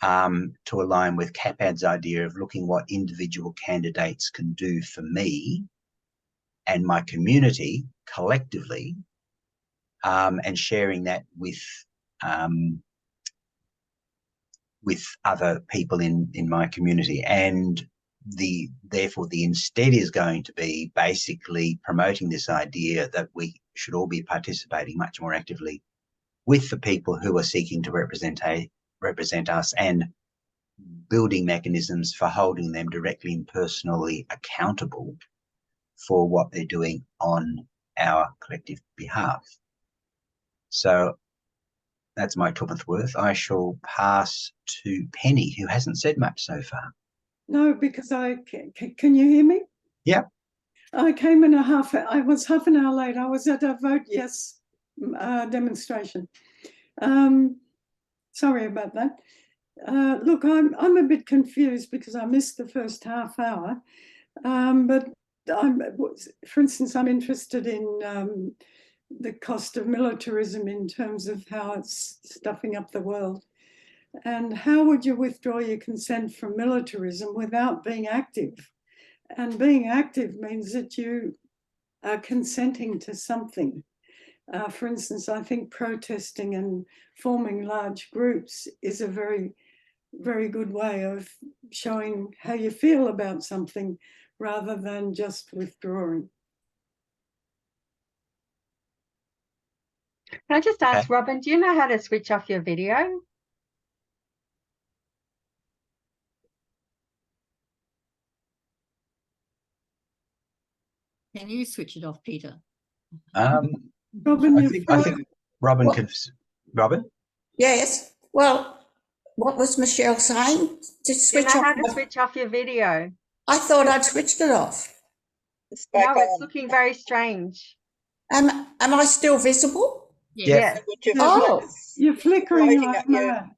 to align with CAPAD's idea of looking what individual candidates can do for me and my community collectively, and sharing that with other people in my community. And therefore the instead is going to be basically promoting this idea that we should all be participating much more actively with the people who are seeking to represent us, and building mechanisms for holding them directly and personally accountable for what they're doing on our collective behalf. So that's my 2/4 worth. I shall pass to Penny, who hasn't said much so far. No, because can you hear me? Yeah. I came in I was half an hour late. I was at a vote yes demonstration. Sorry about that. Look, I'm a bit confused because I missed the first half hour. But for instance, I'm interested in the cost of militarism in terms of how it's stuffing up the world. And how would you withdraw your consent from militarism without being active? And being active means that you are consenting to something. For instance, I think protesting and forming large groups is a very, very good way of showing how you feel about something rather than just withdrawing. Can I just ask, Robin, do you know how to switch off your video? Can you switch it off, Peter? Robin, I think Robin can. Robin? Yes. Well, what was Michelle saying? To switch Do you know off. how to switch off your video? I thought I'd switched it off. No, it's looking very strange. Am I still visible? Yes. Oh, you're flickering like mad.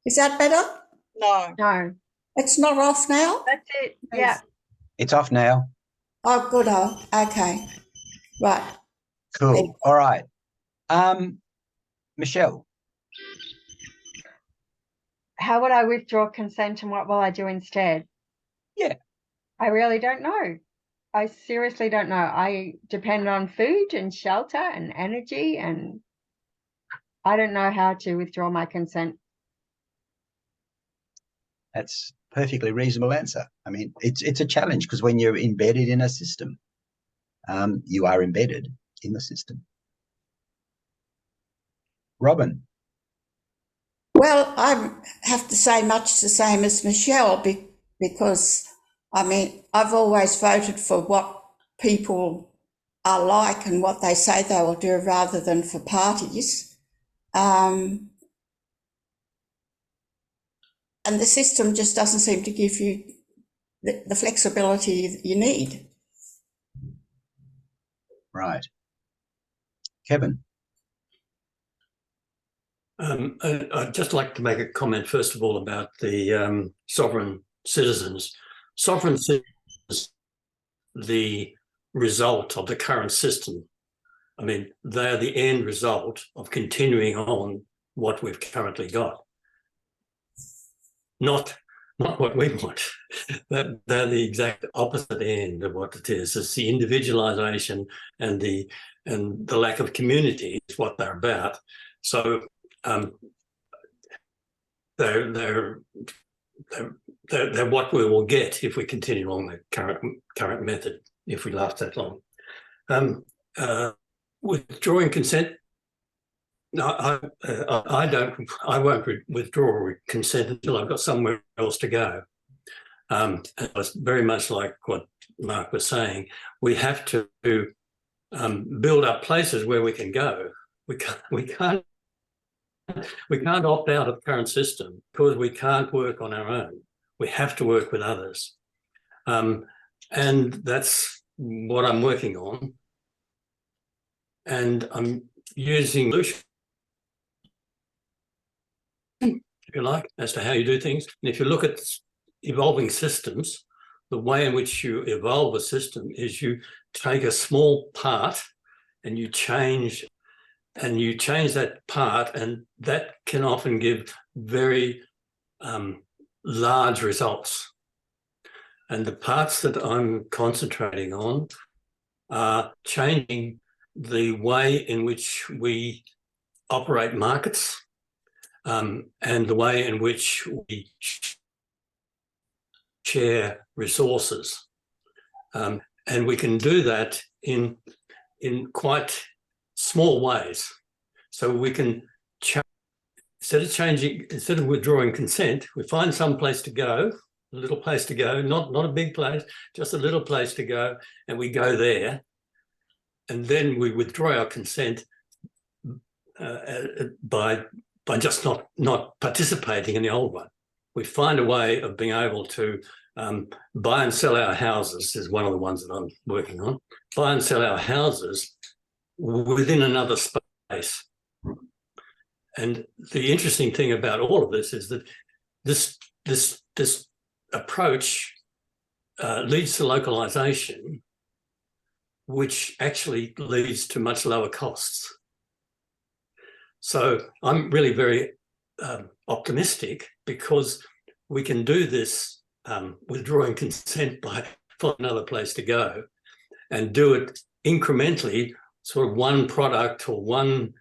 Is that better? No. It's not off now? That's it. Yeah. It's off now. Oh, good. Oh, okay. Right. Cool. All right. Michelle. How would I withdraw consent and what will I do instead? Yeah. I really don't know. I seriously don't know. I depend on food and shelter and energy, and I don't know how to withdraw my consent. That's a perfectly reasonable answer. I mean, it's a challenge because when you're embedded in a system, you are embedded in the system. Robin. Well, I have to say much the same as Michelle because, I mean, I've always voted for what people are like and what they say they will do rather than for parties. And the system just doesn't seem to give you the flexibility you need. Right. Kevin. I'd just like to make a comment, first of all, about the sovereign citizens. Sovereign citizens, the result of the current system. I mean, they're the end result of continuing on what we've currently got. not what we want. They're the exact opposite end of what it is. It's the individualization and the lack of community is what they're about. So they're what we will get if we continue along the current method, if we last that long. Withdrawing consent, no, I won't withdraw consent until I've got somewhere else to go. It's very much like what Mark was saying. We have to build up places where we can go. We can't opt out of the current system because we can't work on our own. We have to work with others. And that's what I'm working on. And I'm using solutions, if you like, as to how you do things. And if you look at evolving systems, the way in which you evolve a system is you take a small part and you change that part, and that can often give very large results. And the parts that I'm concentrating on are changing the way in which we operate markets, and the way in which we share resources. And we can do that in quite small ways. So we can, instead of withdrawing consent, we find some place to go, a little place to go, not a big place, just a little place to go, and we go there. And then we withdraw our consent by just not participating in the old one. We find a way of being able to buy and sell our houses, is one of the ones that I'm working on. Buy and sell our houses within another space. And the interesting thing about all of this is that this approach leads to localization, which actually leads to much lower costs. So I'm really very optimistic, because we can do this withdrawing consent by finding another place to go, and do it incrementally, sort of one product or one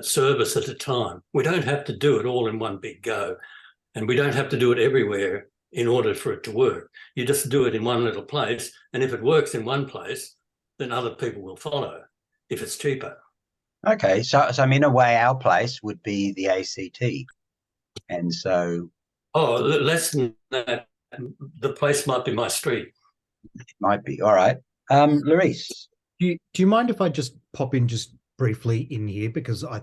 service at a time. We don't have to do it all in one big go, and we don't have to do it everywhere in order for it to work. You just do it in one little place, and if it works in one place, then other people will follow if it's cheaper. Okay, so I mean, in a way, our place would be the ACT, and so. Oh, less than that, the place might be my street. It might be. All right. Larice. Do you mind if I just pop in just briefly in here, because I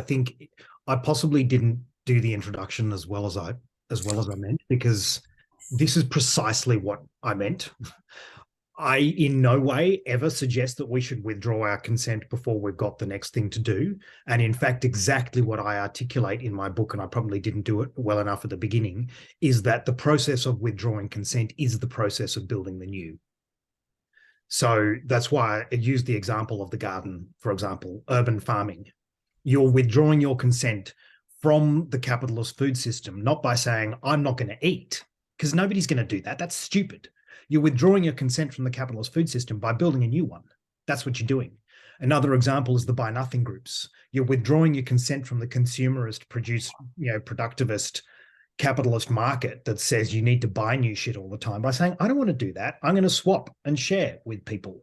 think I possibly didn't do the introduction as well as I meant, because this is precisely what I meant. I in no way ever suggest that we should withdraw our consent before we've got the next thing to do. And in fact, exactly what I articulate in my book, and I probably didn't do it well enough at the beginning, is that the process of withdrawing consent is the process of building the new. So that's why I used the example of the garden, for example, urban farming. You're withdrawing your consent from the capitalist food system, not by saying, I'm not going to eat, because nobody's going to do that. That's stupid. You're withdrawing your consent from the capitalist food system by building a new one. That's what you're doing. Another example is the buy nothing groups. You're withdrawing your consent from the consumerist, productivist, capitalist market that says you need to buy new shit all the time by saying, I don't want to do that. I'm going to swap and share with people.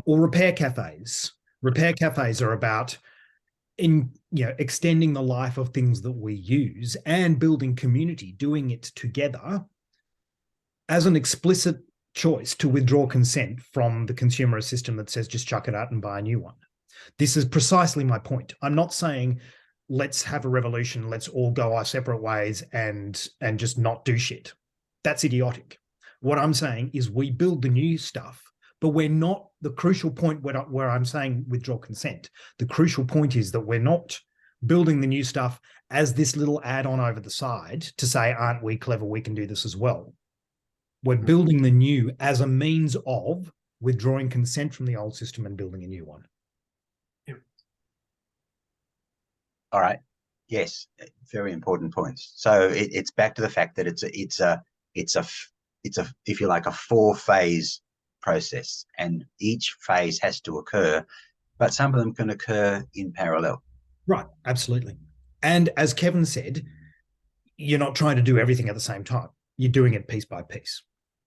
Or repair cafes. Repair cafes are about extending the life of things that we use and building community, doing it together, as an explicit choice to withdraw consent from the consumerist system that says just chuck it out and buy a new one. This is precisely my point. I'm not saying let's have a revolution, let's all go our separate ways and just not do shit. That's idiotic. What I'm saying is we build the new stuff, but we're not, the crucial point where I'm saying withdraw consent, the crucial point is that we're not building the new stuff as this little add-on over the side to say, aren't we clever, we can do this as well. We're building the new as a means of withdrawing consent from the old system and building a new one. All right. Yes, very important points. So it's back to the fact that it's a if you like a 4-phase process, and each phase has to occur, but some of them can occur in parallel. Right, absolutely. And as Kevin said, you're not trying to do everything at the same time. You're doing it piece by piece.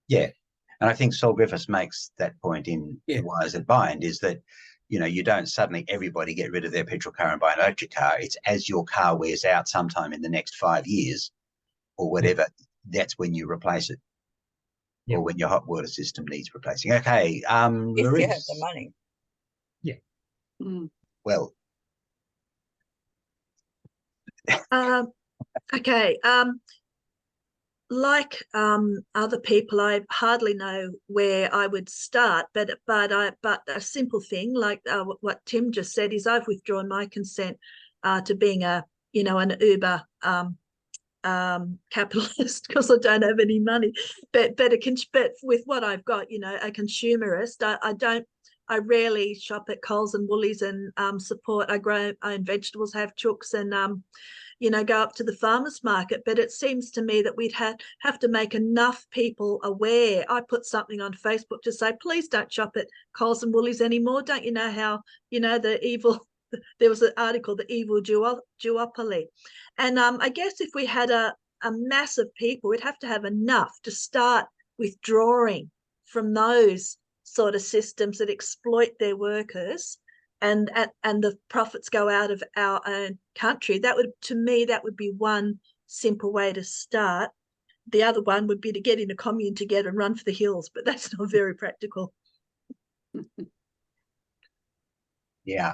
Yeah. And I think Saul Griffiths makes that point in The Wires That Bind, is that, you know, you don't suddenly everybody get rid of their petrol car and buy an electric car. It's as your car wears out sometime in the next 5 years or whatever, that's when you replace it. Or when your hot water system needs replacing. Okay. If Maurice. you have the money. Yeah. Well. Okay. Like other people, I hardly know where I would start, but a simple thing like what Tim just said is I've withdrawn my consent to being an Uber capitalist because I don't have any money, but with what I've got, a consumerist. I rarely shop at Coles and Woolies and support. I grow my own vegetables, have chooks, and go up to the farmers market. But it seems to me that we'd have to make enough people aware. I put something on Facebook to say, please don't shop at Coles and Woolies anymore. Don't you know how, the evil, there was an article, the evil duopoly. And I guess if we had a mass of people, we'd have to have enough to start withdrawing from those sort of systems that exploit their workers, and the profits go out of our own country. That would be one simple way to start. The other one would be to get in a commune together and run for the hills, but that's not very practical. Yeah.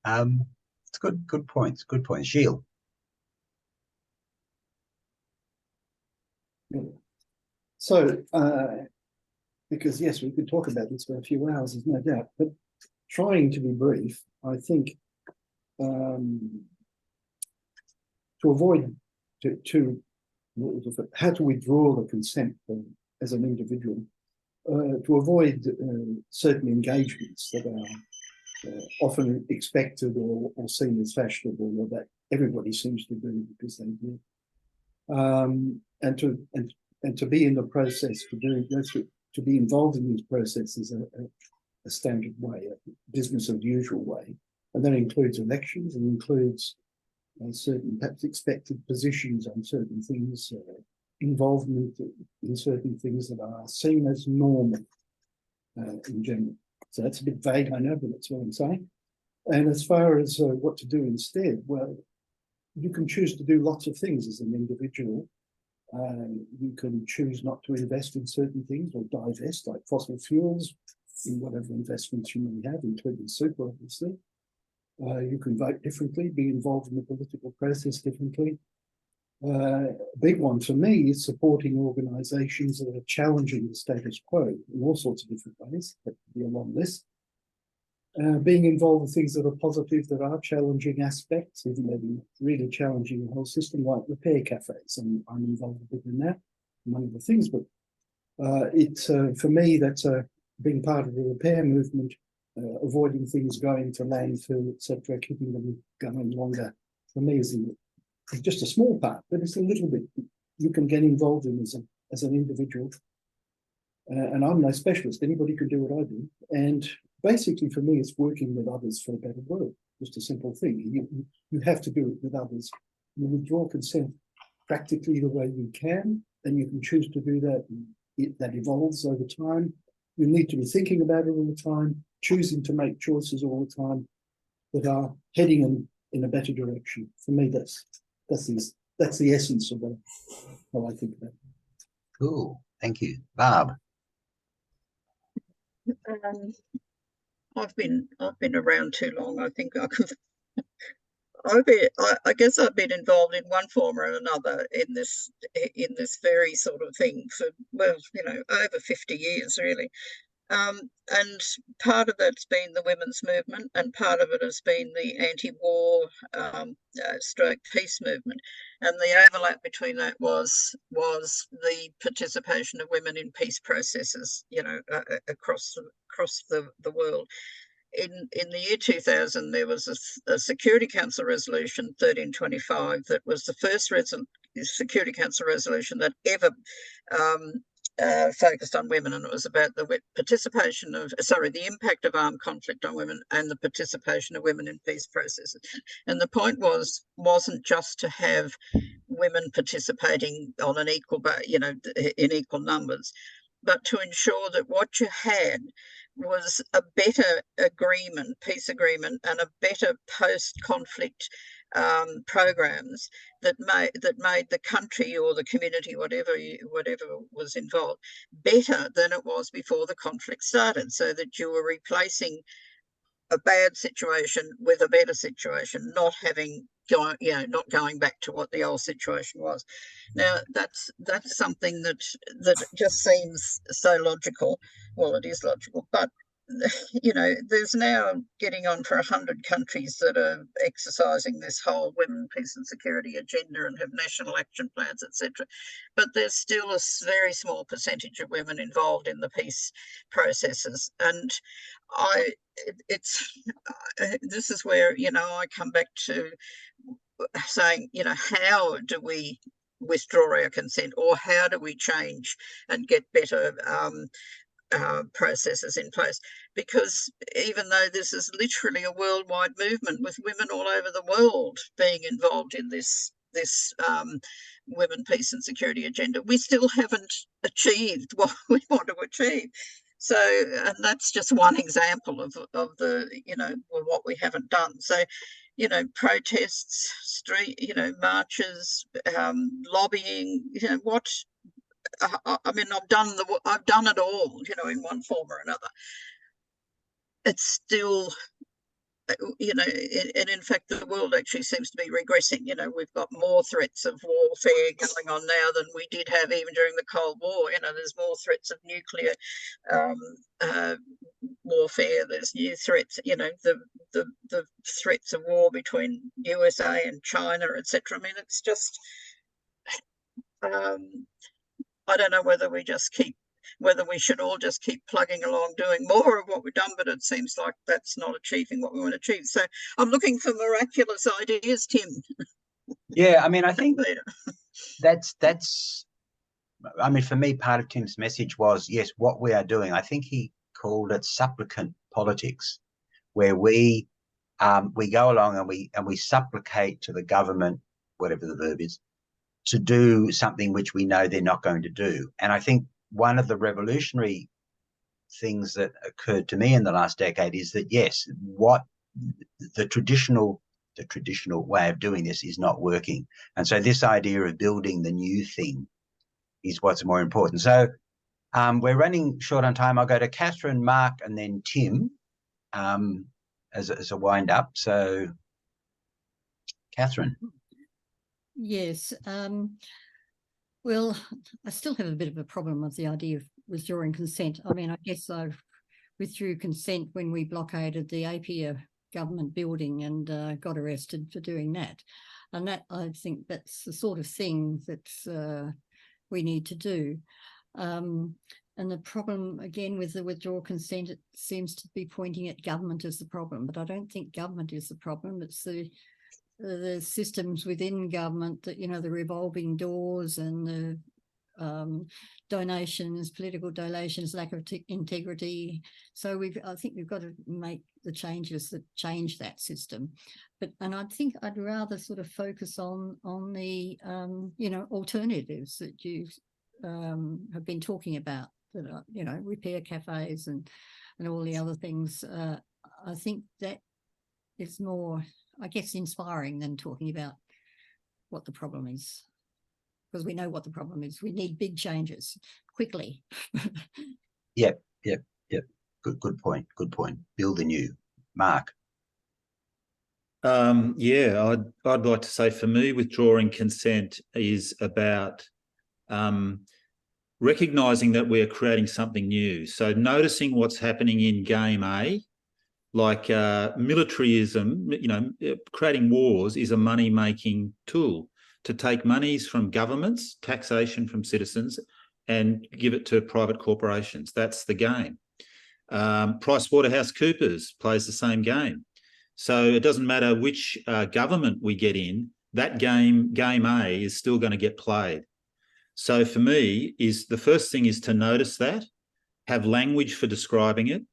It's good points. Good points. Sheil. So, because yes, we could talk about this for a few hours, there's no doubt, but trying to be brief, I think to avoid how to withdraw the consent as an individual, to avoid certain engagements that are often expected or seen as fashionable, or that everybody seems to do because they do, and to be in the process, to be involved in these processes a standard way, a business as usual way, and that includes elections and includes certain perhaps expected positions on certain things, involvement in certain things that are seen as normal in general. So that's a bit vague, I know, but that's what I'm saying. And as far as what to do instead, well, you can choose to do lots of things as an individual. You can choose not to invest in certain things or divest, like fossil fuels, in whatever investments you may have, including super, obviously. You can vote differently, be involved in the political process differently. A big one for me is supporting organisations that are challenging the status quo in all sorts of different ways. That could be a long list. Being involved with things that are positive, that are challenging aspects, even maybe really challenging the whole system, like repair cafes. And I'm involved a bit in that, among other things. But for me, that's being part of the repair movement, avoiding things going to landfill, etc., keeping them going longer. For me, is just a small part, but it's a little bit you can get involved in as an individual. And I'm no specialist. Anybody can do what I do. And basically, for me, it's working with others for a better world. Just a simple thing. You have to do it with others. You withdraw consent practically the way you can, and you can choose to do that. That evolves over time. You need to be thinking about it all the time, choosing to make choices all the time that are heading in a better direction. For me, that's the essence of how I think about it. Cool. Thank you. Barb. I've been around too long. I think I guess I've been involved in one form or another in this very sort of thing for, well, over 50 years really. And part of that's been the women's movement, and part of it has been the anti-war stroke peace movement. And the overlap between that was the participation of women in peace processes, across the world. in the year 2000, there was a Security Council resolution 1325 that was the first Security Council resolution that ever focused on women, and it was about the participation of, the impact of armed conflict on women and the participation of women in peace processes. And the point wasn't just to have women participating on an equal, in equal numbers, but to ensure that what you had was a better agreement, peace agreement, and a better post-conflict programs that made the country or the community, whatever was involved, better than it was before the conflict started, so that you were replacing a bad situation with a better situation, not going back to what the old situation was. Now that's something that just seems so logical. Well, it is logical, but there's now getting on for 100 countries that are exercising this whole women, peace and security agenda and have national action plans, etc. But there's still a very small percentage of women involved in the peace processes. And this is where, I come back to saying, how do we withdraw our consent, or how do we change and get better processes in place? Because even though this is literally a worldwide movement with women all over the world being involved in this women, peace and security agenda, we still haven't achieved what we want to achieve. So, and that's just one example of the, what we haven't done. So, protests, street, marches, lobbying, what, I mean, I've done it all, in one form or another. It's still, and in fact, the world actually seems to be regressing. We've got more threats of warfare going on now than we did have even during the Cold War. There's more threats of nuclear warfare. There's new threats. The threats of war between USA and China, etc. I mean, it's just. I don't know whether we should all just keep plugging along doing more of what we've done, but it seems like that's not achieving what we want to achieve. So I'm looking for miraculous ideas, Tim. Yeah, I mean, I think that's I mean, for me, part of Tim's message was, yes, what we are doing. I think he called it supplicant politics, where we go along and we supplicate to the government, whatever the verb is, to do something which we know they're not going to do. And I think one of the revolutionary things that occurred to me in the last decade is that, yes, what the traditional way of doing this is not working. And so this idea of building the new thing is what's more important. So we're running short on time. I'll go to Catherine, Mark, and then Tim as a wind up. So Catherine. Yes. Well, I still have a bit of a problem with the idea of withdrawing consent. I mean, I guess I withdrew consent when we blockaded the Apia government building and got arrested for doing that. And that, I think that's the sort of thing that we need to do. And the problem, again, with the withdrawal consent, it seems to be pointing at government as the problem. But I don't think government is the problem. It's the systems within government that, the revolving doors and the donations, political donations, lack of integrity. So I think we've got to make the changes that change that system. And I think I'd rather sort of focus on the alternatives that you have been talking about, that repair cafes and all the other things. I think that is more, I guess, inspiring than talking about what the problem is, because we know what the problem is. We need big changes quickly. Yep. Good point. Build the new. Mark. Yeah, I'd like to say, for me, withdrawing consent is about recognising that we're creating something new. So noticing what's happening in game A, like militarism, creating wars is a money-making tool to take monies from governments, taxation from citizens, and give it to private corporations. That's the game. PricewaterhouseCoopers plays the same game. So it doesn't matter which government we get in, that game A is still going to get played. So for me, the first thing is to notice that, have language for describing it,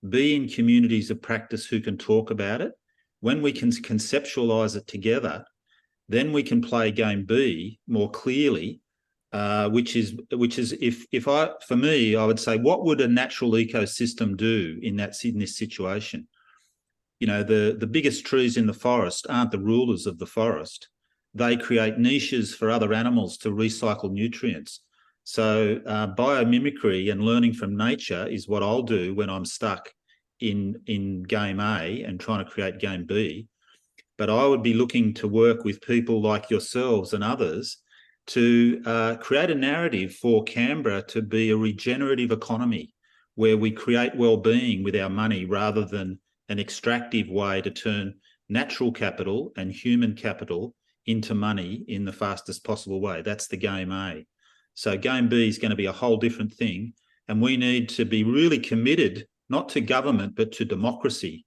be in communities of practice who can talk about it. When we can conceptualise it together, then we can play game B more clearly, which is for me, I would say, what would a natural ecosystem do in this situation? You know, the biggest trees in the forest aren't the rulers of the forest. They create niches for other animals to recycle nutrients. So biomimicry and learning from nature is what I'll do when I'm stuck in game A and trying to create game B. But I would be looking to work with people like yourselves and others to create a narrative for Canberra to be a regenerative economy where we create well-being with our money rather than an extractive way to turn natural capital and human capital into money in the fastest possible way. That's the game A. So game B is going to be a whole different thing. And we need to be really committed, not to government, but to democracy.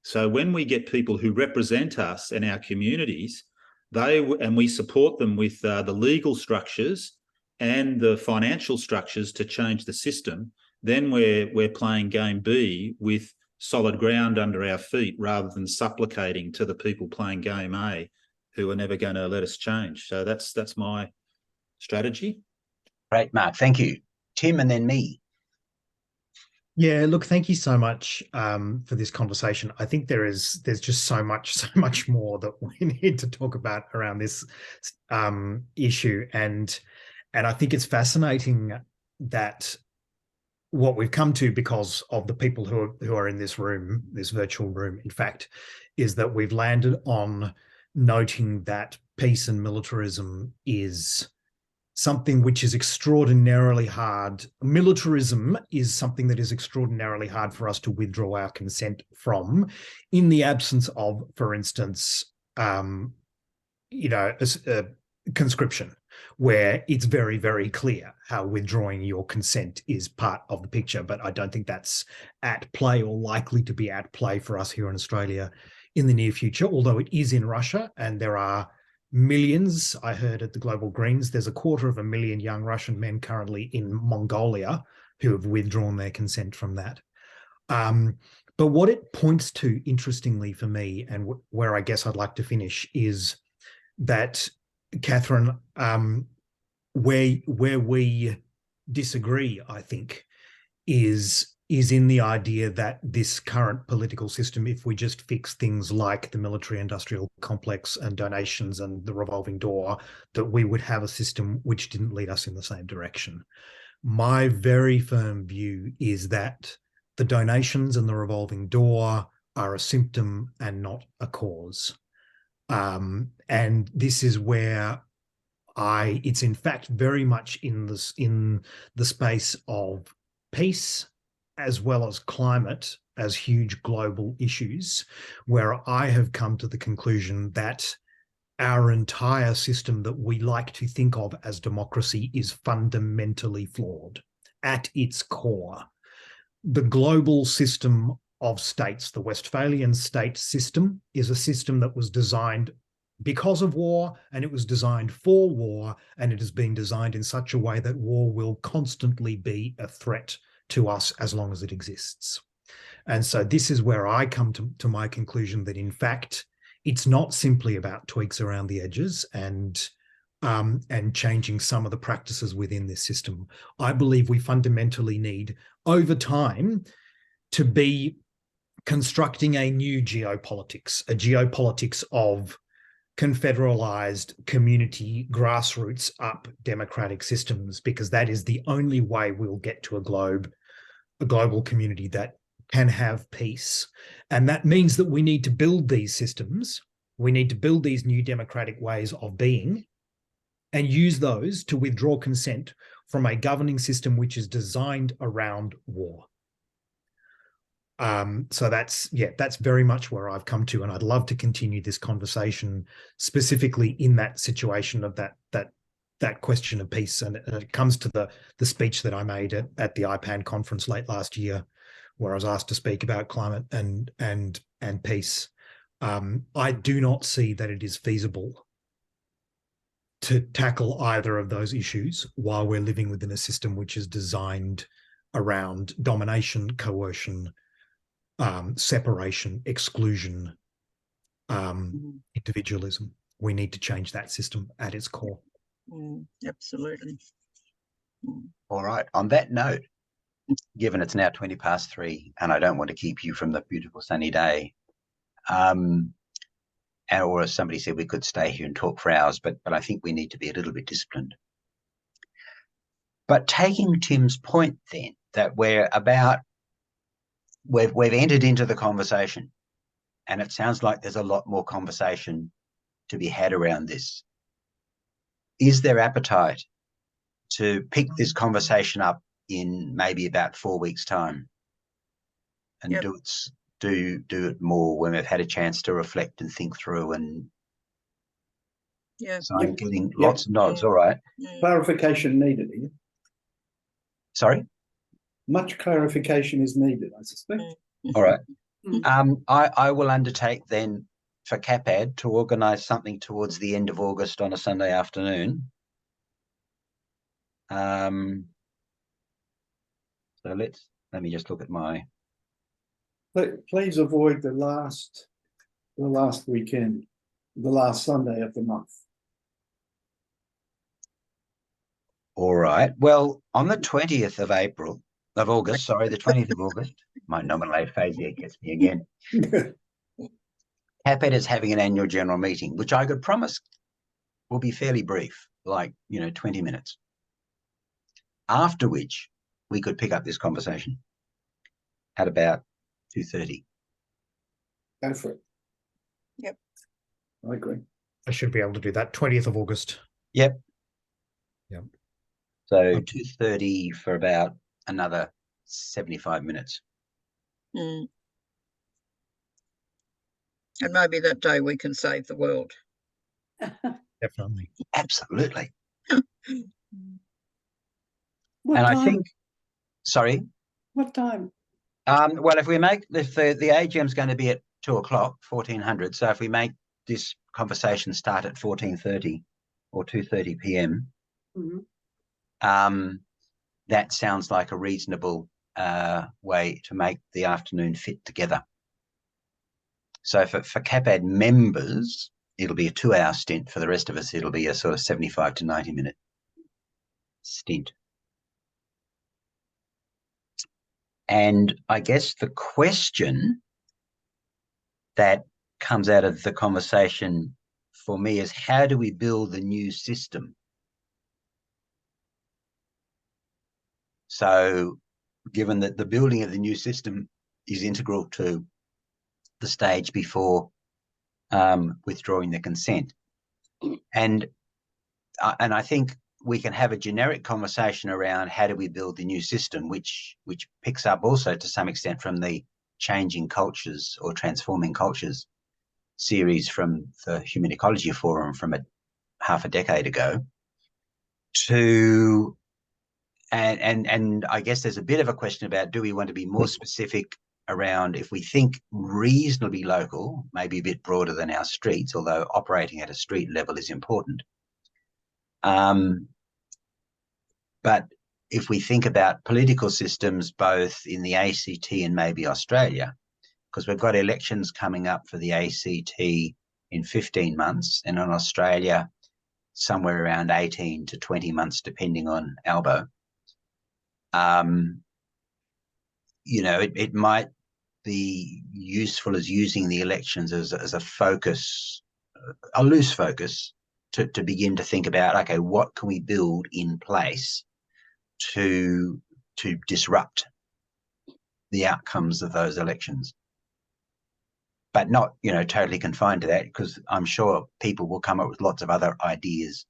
So when we get people who represent us in our communities, and we support them with the legal structures and the financial structures to change the system, then we're playing game B with solid ground under our feet rather than supplicating to the people playing game A who are never going to let us change. So that's my strategy. Great, Mark. Thank you. Tim, and then me. Yeah, look, thank you so much for this conversation. I think there's just so much more that we need to talk about around this issue, and I think it's fascinating that what we've come to, because of the people who are in this room, this virtual room, in fact, is that we've landed on noting that peace and militarism is something which is extraordinarily hard. Militarism is something that is extraordinarily hard for us to withdraw our consent from, in the absence of, for instance, conscription, where it's very, very clear how withdrawing your consent is part of the picture. But I don't think that's at play or likely to be at play for us here in Australia in the near future, although it is in Russia, and there are millions. I heard at the Global Greens, there's 250,000 young Russian men currently in Mongolia who have withdrawn their consent from that. But what it points to, interestingly for me, and where I guess I'd like to finish, is that, Catherine, where we disagree, I think, is in the idea that this current political system, if we just fix things like the military-industrial complex and donations and the revolving door, that we would have a system which didn't lead us in the same direction. My very firm view is that the donations and the revolving door are a symptom and not a cause. And this is where it's in fact very much in the space of peace as well as climate as huge global issues, where I have come to the conclusion that our entire system that we like to think of as democracy is fundamentally flawed at its core. The global system of states, the Westphalian state system, is a system that was designed because of war, and it was designed for war, and it has been designed in such a way that war will constantly be a threat to us as long as it exists. And so this is where I come to my conclusion that, in fact, it's not simply about tweaks around the edges and changing some of the practices within this system. I believe we fundamentally need, over time, to be constructing a new geopolitics, a geopolitics of confederalized community, grassroots up democratic systems, because that is the only way we'll get to a global community that can have peace. And that means that we need to build these systems. We need to build these new democratic ways of being and use those to withdraw consent from a governing system which is designed around war. So that's very much where I've come to, and I'd love to continue this conversation specifically in that situation of that question of peace. And it comes to the speech that I made at the IPAN conference late last year, where I was asked to speak about climate and peace. I do not see that it is feasible to tackle either of those issues while we're living within a system which is designed around domination, coercion, separation, exclusion, individualism. We need to change that system at its core. Absolutely. All right. On that note, given it's now 3:20 and I don't want to keep you from the beautiful sunny day, or as somebody said, we could stay here and talk for hours, but I think we need to be a little bit disciplined. But taking Tim's point then, that we've entered into the conversation, and it sounds like there's a lot more conversation to be had around this. Is there appetite to pick this conversation up in maybe about 4 weeks' time and do it more when we've had a chance to reflect and think through? And so I'm getting lots of nods. All right. Clarification needed here. Sorry? Much clarification is needed, I suspect. All right. I will undertake then for CAPAD to organise something towards the end of August on a Sunday afternoon. So let me just look at my. Please avoid the last weekend, the last Sunday of the month. All right. Well, on the 20th of August, sorry, the 20th of August, my nominal aphasia gets me again. CAPAD is having an annual general meeting, which I could promise will be fairly brief, like, 20 minutes. After which we could pick up this conversation at about 2:30. Go for it. Yep. I agree. I should be able to do that. 20th of August. Yep. Yep. So 2:30 for about another 75 minutes. And maybe that day we can save the world. Definitely. Absolutely. What and time? I think, sorry? What time? Well, if the AGM is going to be at 2:00, 1400, so if we make this conversation start at 14:30 or 2:30 p.m, that sounds like a reasonable way to make the afternoon fit together. So for CAPAD members, it'll be a 2-hour stint. For the rest of us, it'll be a sort of 75 to 90-minute stint. And I guess the question that comes out of the conversation for me is, how do we build the new system? So given that the building of the new system is integral to the stage before withdrawing the consent. And I think we can have a generic conversation around how do we build the new system, which picks up also to some extent from the Changing Cultures or Transforming Cultures series from the Human Ecology Forum from half a decade ago. And I guess there's a bit of a question about, do we want to be more specific around, if we think reasonably local, maybe a bit broader than our streets, although operating at a street level is important. But if we think about political systems, both in the ACT and maybe Australia, because we've got elections coming up for the ACT in 15 months, and in Australia, somewhere around 18 to 20 months, depending on Albo. It might be useful as using the elections as a focus, a loose focus, to begin to think about, okay, what can we build in place to disrupt the outcomes of those elections, but not totally confined to that, because I'm sure people will come up with lots of other ideas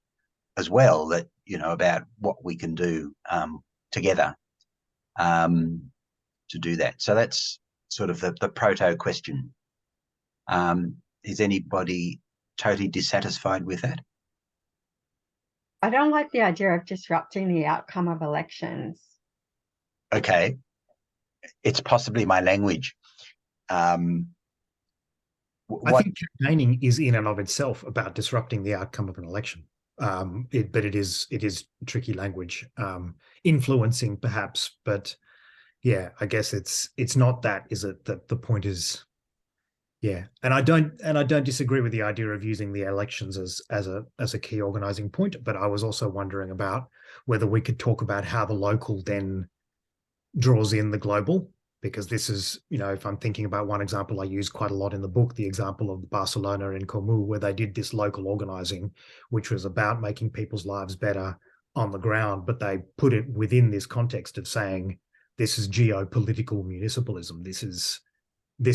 as well, that about what we can do together to do that. So that's sort of the proto question. Is anybody totally dissatisfied with that? I don't like the idea of disrupting the outcome of elections. Okay. it's possibly my language. I think campaigning is in and of itself about disrupting the outcome of an election. But it is tricky language, influencing perhaps, but yeah, I guess it's not that, is it? That the point is, yeah. And I don't disagree with the idea of using the elections as a key organizing point, but I was also wondering about whether we could talk about how the local then draws in the global, because this is, if I'm thinking about one example I use quite a lot in the book, the example of Barcelona and Comú, where they did this local organizing, which was about making people's lives better on the ground, but they put it within this context of saying, this is geopolitical municipalism. This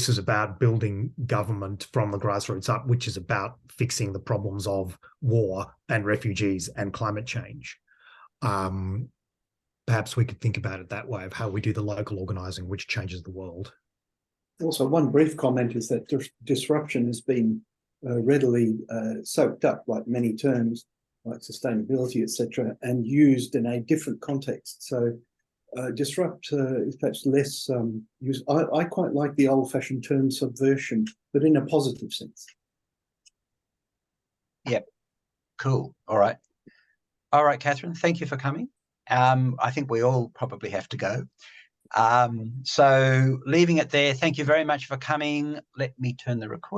is about building government from the grassroots up, which is about fixing the problems of war and refugees and climate change. Perhaps we could think about it that way, of how we do the local organising, which changes the world. Also, one brief comment is that disruption has been readily soaked up, like many terms, like sustainability, etc., and used in a different context. So disrupt is perhaps less used. I quite like the old-fashioned term subversion, but in a positive sense. Yep. Cool. All right, Catherine, thank you for coming. I think we all probably have to go. So leaving it there, thank you very much for coming. Let me turn the recording